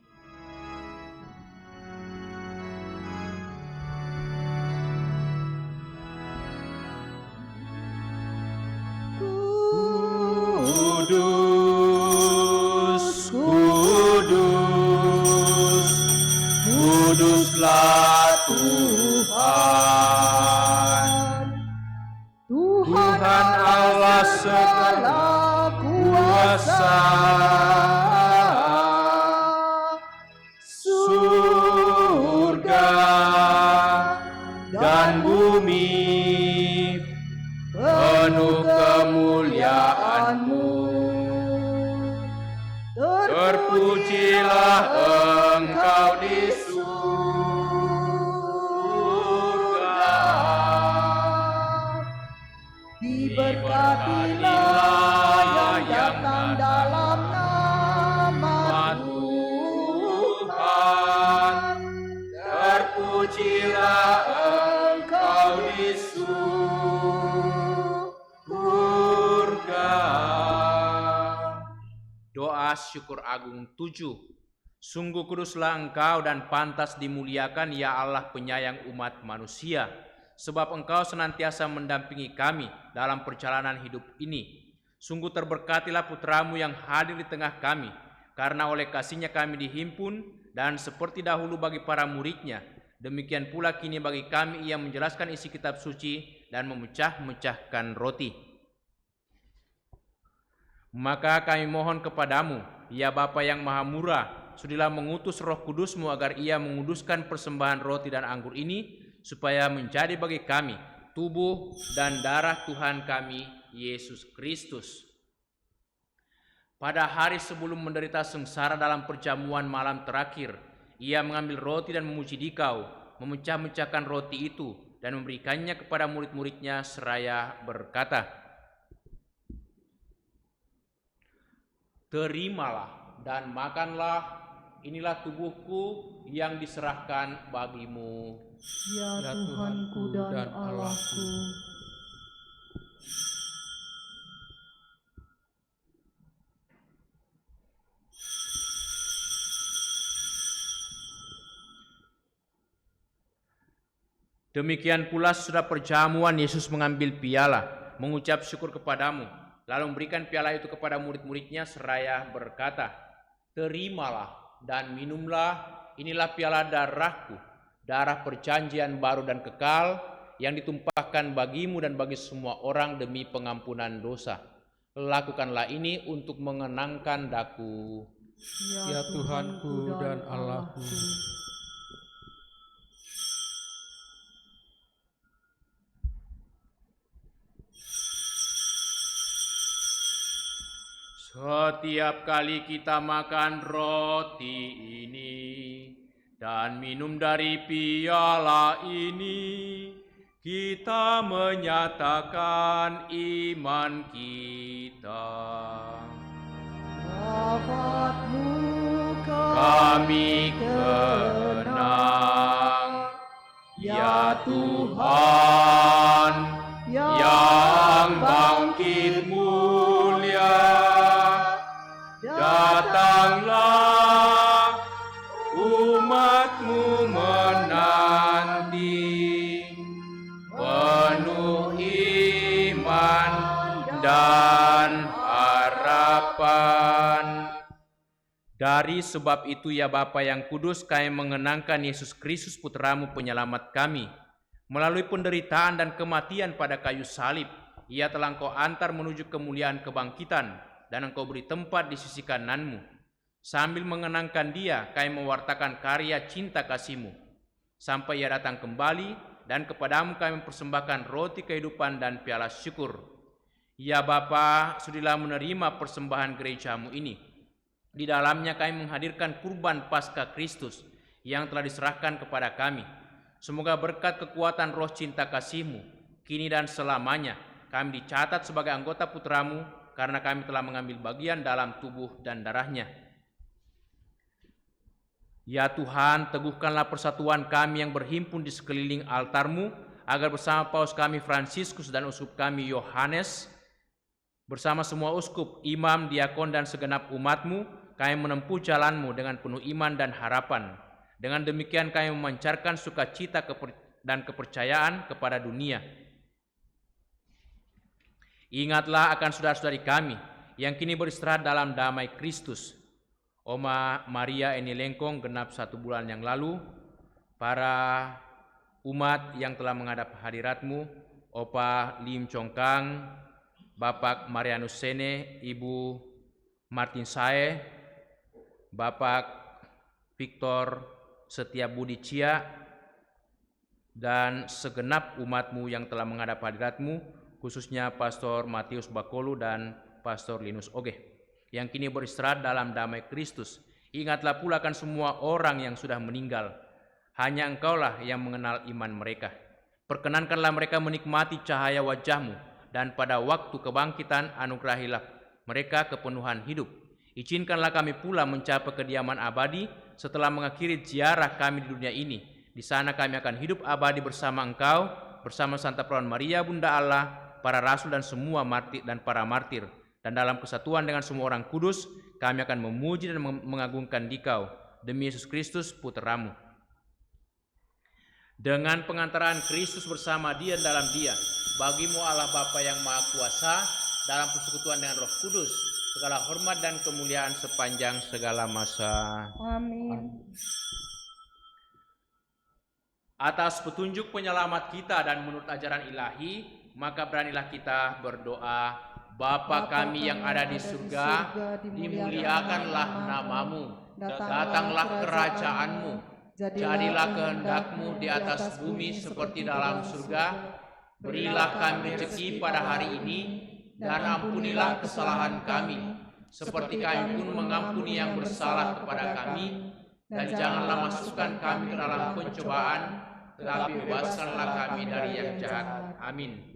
Kudus, kudus, kuduslah Tuhan, Tuhan Allah segala kuasa. dan bumi penuh kemuliaan-Mu. Terpujilah Engkau di surga. Diberkatilah yang datang dalam nama Tuhan. Terpujilah Engkau di surga. Doa syukur agung 7. Sungguh kuduslah Engkau dan pantas dimuliakan, ya Allah penyayang umat manusia, sebab Engkau senantiasa mendampingi kami dalam perjalanan hidup ini. Sungguh terberkatilah putra-Mu yang hadir di tengah kami, karena oleh kasih-Nya kami dihimpun, dan seperti dahulu bagi para murid-Nya, demikian pula kini bagi kami Ia menjelaskan isi kitab suci dan memecah-mecahkan roti. Maka kami mohon kepadamu, ya Bapa yang Maha Murah, sudilah mengutus Roh Kudus-Mu agar Ia menguduskan persembahan roti dan anggur ini, supaya menjadi bagi kami tubuh dan darah Tuhan kami, Yesus Kristus. Pada hari sebelum menderita sengsara dalam perjamuan malam terakhir, Ia mengambil roti dan memuji Dikau, memecah-mecahkan roti itu, dan memberikannya kepada murid-murid-Nya seraya berkata, "Terimalah dan makanlah, inilah tubuhku yang diserahkan bagimu." Ya Tuhanku dan Allahku. Demikian pula sesudah perjamuan Yesus mengambil piala, mengucap syukur kepadamu, lalu memberikan piala itu kepada murid-murid-Nya seraya berkata, "Terimalah dan minumlah, inilah piala darahku, darah perjanjian baru dan kekal, yang ditumpahkan bagimu dan bagi semua orang demi pengampunan dosa. Lakukanlah ini untuk mengenangkan daku." Ya Tuhanku dan Allahku. Setiap kali kita makan roti ini dan minum dari piala ini, kita menyatakan iman kita. Wafatmu Kami kenang, ya Tuhan, yang bangkit mulia. Datanglah, umat-Mu menanti, penuh iman dan harapan. Dari sebab itu, ya Bapa yang kudus, kami mengenangkan Yesus Kristus Putra-Mu penyelamat kami. Melalui penderitaan dan kematian pada kayu salib, Ia telah Engkau antar menuju kemuliaan kebangkitan, dan Engkau beri tempat di sisi kanan-Mu. Sambil mengenangkan Dia, kami mewartakan karya cinta kasih-Mu, sampai Ia datang kembali, dan kepadamu kami mempersembahkan roti kehidupan dan piala syukur. Ya Bapa, sudilah menerima persembahan gereja-Mu ini. Di dalamnya kami menghadirkan kurban Paskah Kristus yang telah diserahkan kepada kami. Semoga berkat kekuatan roh cinta kasih-Mu, kini dan selamanya, kami dicatat sebagai anggota Putra-Mu, karena kami telah mengambil bagian dalam tubuh dan darah-Nya. Ya Tuhan, teguhkanlah persatuan kami yang berhimpun di sekeliling altar-Mu, agar bersama Paus kami Fransiskus dan uskup kami Yohanes, bersama semua uskup, imam, diakon, dan segenap umat-Mu, kami menempuh jalan-Mu dengan penuh iman dan harapan. Dengan demikian kami memancarkan sukacita dan kepercayaan kepada dunia. Ingatlah akan saudara-saudari kami yang kini beristirahat dalam damai Kristus. Oma Maria Eni Lengkong genap 1 bulan yang lalu, para umat yang telah menghadap hadirat-Mu, Opa Lim Chong Kang, Bapak Marianus Sene, Ibu Martin Sae, Bapak Victor Setia Budi Cia, dan segenap umat-Mu yang telah menghadap hadirat-Mu, khususnya Pastor Matius Bakolu dan Pastor Linus Oge, yang kini beristirahat dalam damai Kristus. Ingatlah pula akan semua orang yang sudah meninggal. Hanya Engkaulah yang mengenal iman mereka. Perkenankanlah mereka menikmati cahaya wajah-Mu, dan pada waktu kebangkitan anugerahilah mereka kepenuhan hidup. Izinkanlah kami pula mencapai kediaman abadi setelah mengakhiri ziarah kami di dunia ini. Di sana kami akan hidup abadi bersama Engkau, bersama Santa Perawan Maria Bunda Allah, para rasul dan semua martir dan para martir. Dan dalam kesatuan dengan semua orang kudus, kami akan memuji dan mengagungkan Dikau demi Yesus Kristus Putra-Mu. Dengan pengantaran Kristus bersama Dia dalam Dia, bagi-Mu Allah Bapa yang Maha Kuasa, dalam persekutuan dengan Roh Kudus, segala hormat dan kemuliaan sepanjang segala masa. Amin. Atas petunjuk penyelamat kita dan menurut ajaran ilahi, maka beranilah kita berdoa. Bapa kami yang ada di surga, dimuliakanlah nama-Mu, datanglah kerajaan-Mu, jadilah kehendak-Mu di atas bumi seperti dalam surga. Berilah kami rezeki pada hari ini, dan ampunilah kesalahan kami, seperti kami pun mengampuni yang bersalah kepada kami. Dan janganlah masukkan kami ke dalam pencobaan, tetapi bebaskanlah kami dari yang jahat. Amin.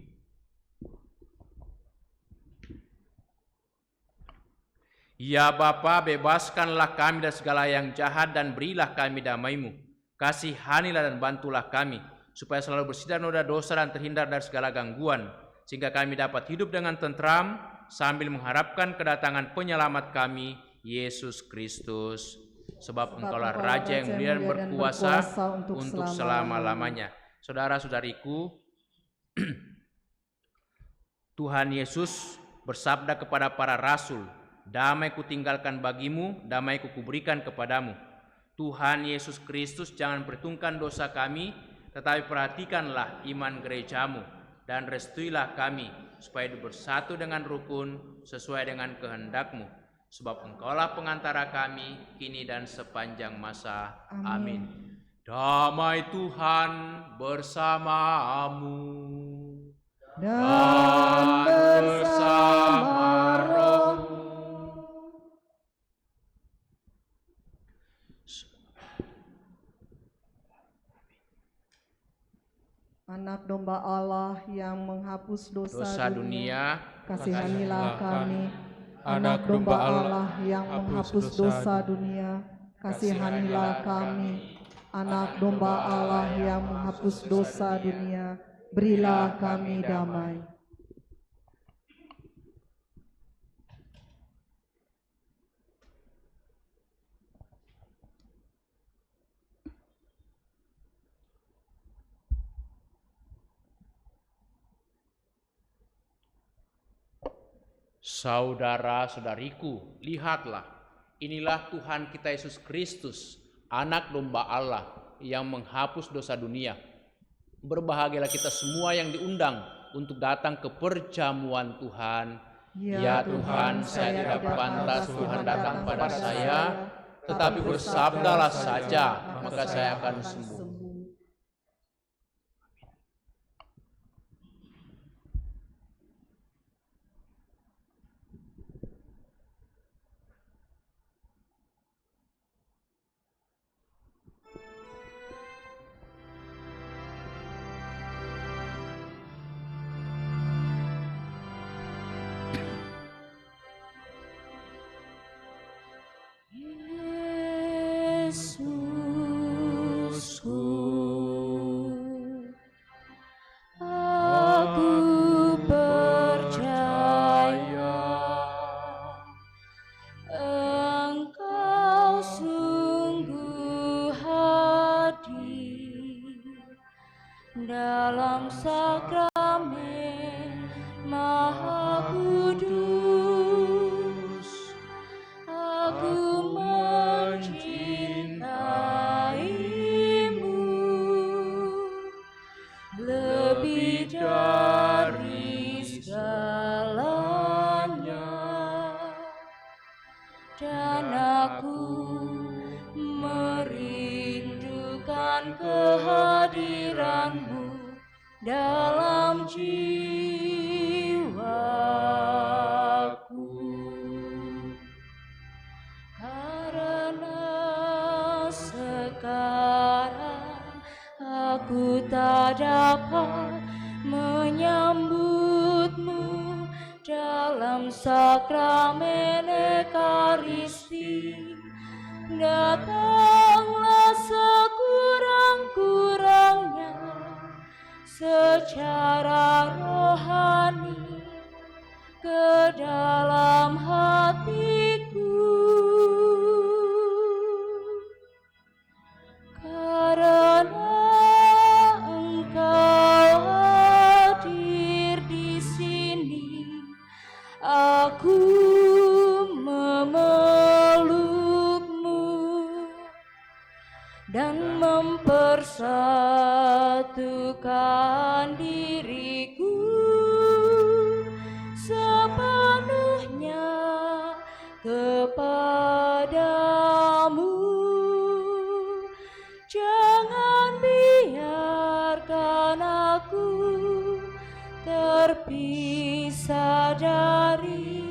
Ya Bapa, bebaskanlah kami dari segala yang jahat dan berilah kami damai-Mu. Kasihanilah dan bantulah kami, supaya selalu bersih dari noda dosa dan terhindar dari segala gangguan, sehingga kami dapat hidup dengan tentram sambil mengharapkan kedatangan penyelamat kami, Yesus Kristus. Sebab Engkaulah Raja yang mulia dan berkuasa untuk selama-lamanya. Saudara-saudariku, Tuhan Yesus bersabda kepada para rasul, "Damai kutinggalkan bagimu, damai kuberikan kepadamu." Tuhan Yesus Kristus jangan perhitungkan dosa kami, tetapi perhatikanlah iman gereja-Mu, dan restuilah kami supaya bersatu dengan rukun sesuai dengan kehendak-Mu. Sebab Engkaulah pengantara kami kini dan sepanjang masa. Amin. Damai Tuhan bersamamu dan bersama rohmu. Anak domba Allah yang menghapus dosa dunia, kasihanilah kami. Anak domba Allah yang menghapus dosa dunia, kasihanilah kami. Anak domba Allah yang menghapus dosa dunia, berilah kami damai. Saudara-saudariku, lihatlah, inilah Tuhan kita Yesus Kristus, Anak domba Allah yang menghapus dosa dunia. Berbahagialah kita semua yang diundang untuk datang ke perjamuan Tuhan. Ya Tuhan, saya tidak pantas Tuhan datang pada saya, tetapi bersabdalah saja, maka saya akan sembuh. Dalam sakramen Maha Kudus, aku mencintaimu lebih dari segalanya, dan aku merindukan kehadiran dalam jiwaku, karena sekarang aku tak dapat menyambutmu dalam sakramen Ekaristi. Datanglah sekurang-kurangnya secara rohani ke dalam hatiku, karena Engkau hadir di sini. Aku memelukmu dan mempersatukan diriku sepenuhnya kepadamu. Jangan biarkan aku terpisah daripadamu.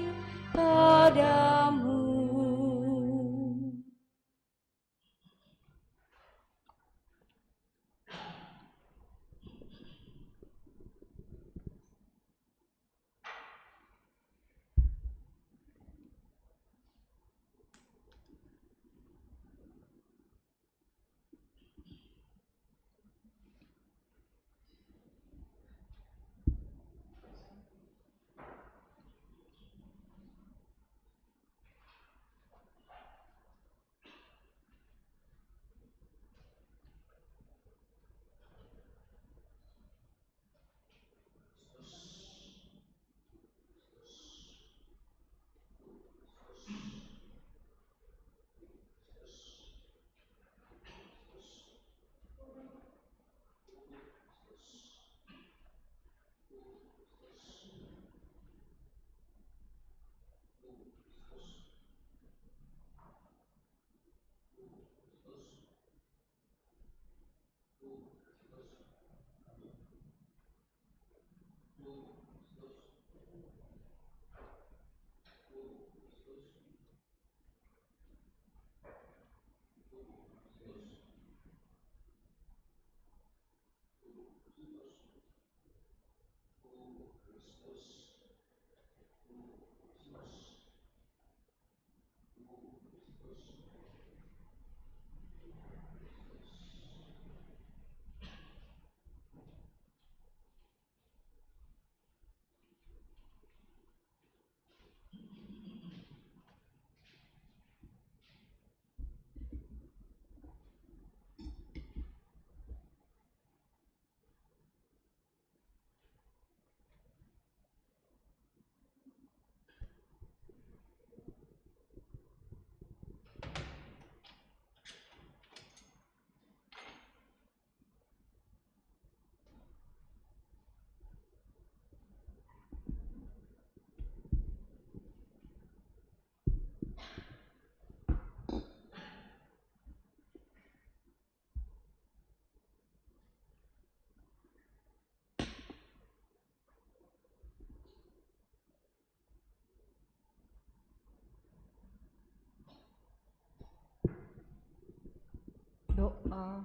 Doa.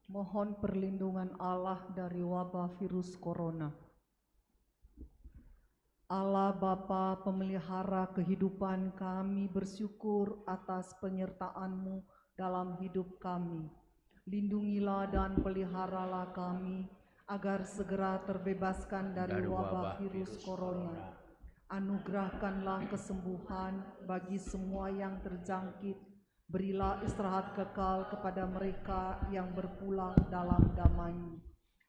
Mohon perlindungan Allah dari wabah virus corona. Allah Bapa pemelihara kehidupan kami, bersyukur atas penyertaan-Mu dalam hidup kami. Lindungilah dan peliharalah kami agar segera terbebaskan dari wabah virus corona. Anugerahkanlah kesembuhan bagi semua yang terjangkit. Berilah istirahat kekal kepada mereka yang berpulang dalam damai-Mu.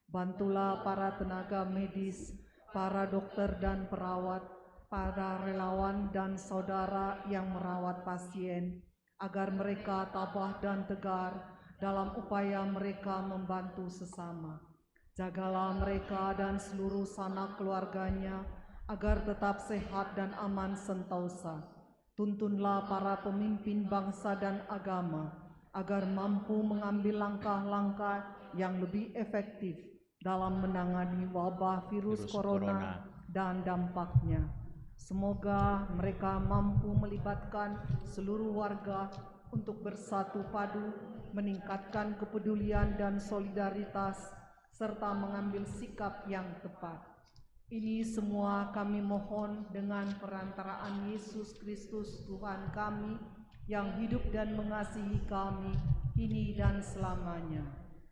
Bantulah para tenaga medis, para dokter dan perawat, para relawan dan saudara yang merawat pasien, agar mereka tabah dan tegar dalam upaya mereka membantu sesama. Jagalah mereka dan seluruh sanak keluarganya agar tetap sehat dan aman sentosa. Tuntunlah para pemimpin bangsa dan agama agar mampu mengambil langkah-langkah yang lebih efektif dalam menangani wabah virus corona dan dampaknya. Semoga mereka mampu melibatkan seluruh warga untuk bersatu padu, meningkatkan kepedulian dan solidaritas, serta mengambil sikap yang tepat. Ini semua kami mohon dengan perantaraan Yesus Kristus Tuhan kami, yang hidup dan mengasihi kami kini dan selamanya.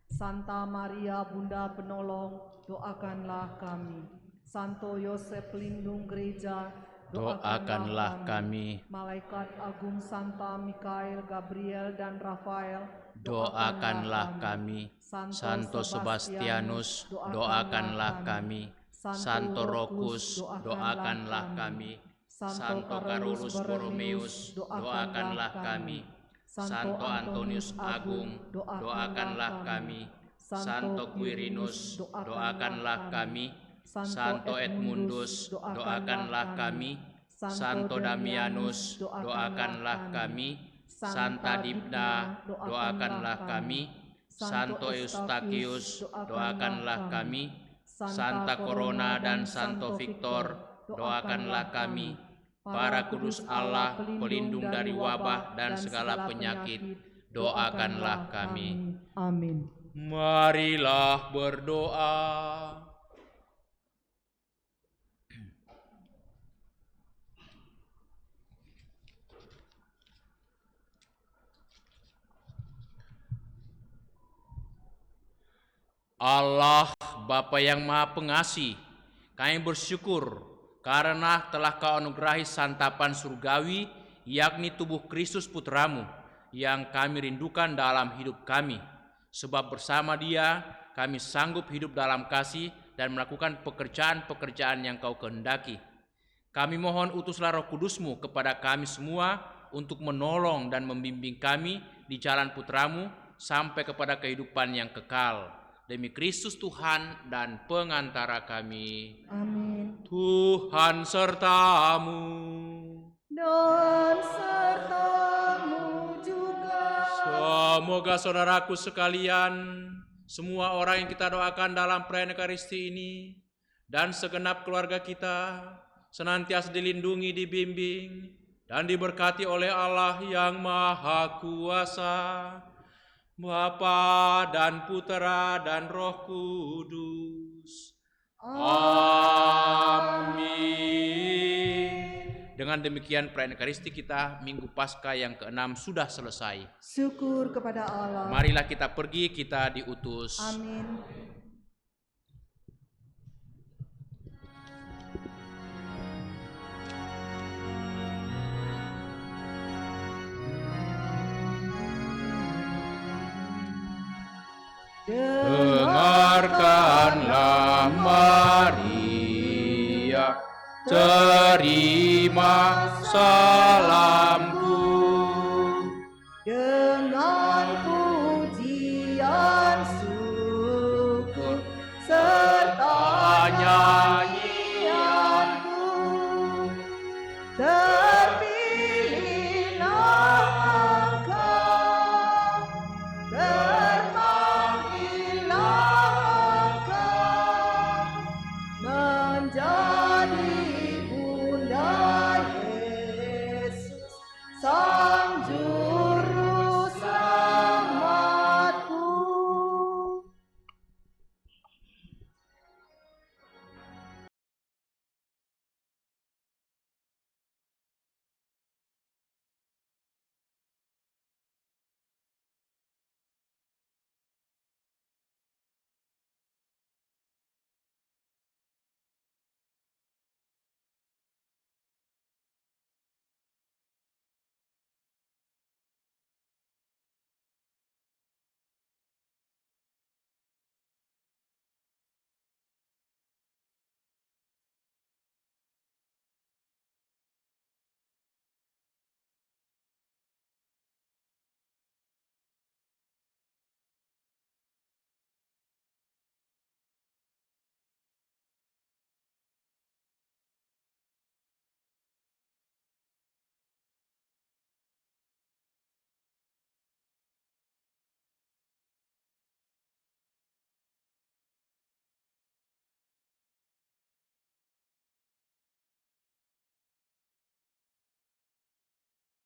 Santa Maria Bunda Penolong, doakanlah kami. Santo Yosef Pelindung Gereja, doakanlah kami. Malaikat Agung Santa Mikael, Gabriel dan Rafael, doakanlah kami. Santo Sebastianus, doakanlah kami. Santo Rokus, doakanlah kami. Santo Carolus Borromeus, doakanlah kami. Santo Antonius Agung, doakanlah kami. Santo Quirinus, doakanlah kami. Santo Edmundus, doakanlah kami. Santo Damianus, doakanlah kami. Santa Dibna, doakanlah kami. Santo Eustachius, doakanlah kami. Santa Corona dan Santo Victor, doakanlah kami. Para kudus Allah, pelindung dari wabah dan segala penyakit, doakanlah kami. Amin. Marilah berdoa. Allah, Bapa yang Maha Pengasih, kami bersyukur karena telah Kau anugerahi santapan surgawi, yakni tubuh Kristus Putramu, yang kami rindukan dalam hidup kami. Sebab bersama Dia, kami sanggup hidup dalam kasih dan melakukan pekerjaan-pekerjaan yang Kau kehendaki. Kami mohon utuslah Roh Kudus-Mu kepada kami semua untuk menolong dan membimbing kami di jalan Putramu sampai kepada kehidupan yang kekal. Demi Kristus Tuhan dan pengantara kami. Amin. Tuhan sertamu. Dan sertamu juga. Semoga saudaraku sekalian, semua orang yang kita doakan dalam perayaan Ekaristi ini, dan segenap keluarga kita, senantiasa dilindungi, dibimbing, dan diberkati oleh Allah yang Maha Kuasa, Bapa dan Putera dan Roh Kudus. Amin. Dengan demikian perayaan Ekaristi kita Minggu Paskah yang ke-6 sudah selesai. Syukur kepada Allah. Marilah kita pergi, kita diutus. Amin. Dengarkanlah Maria, terima salam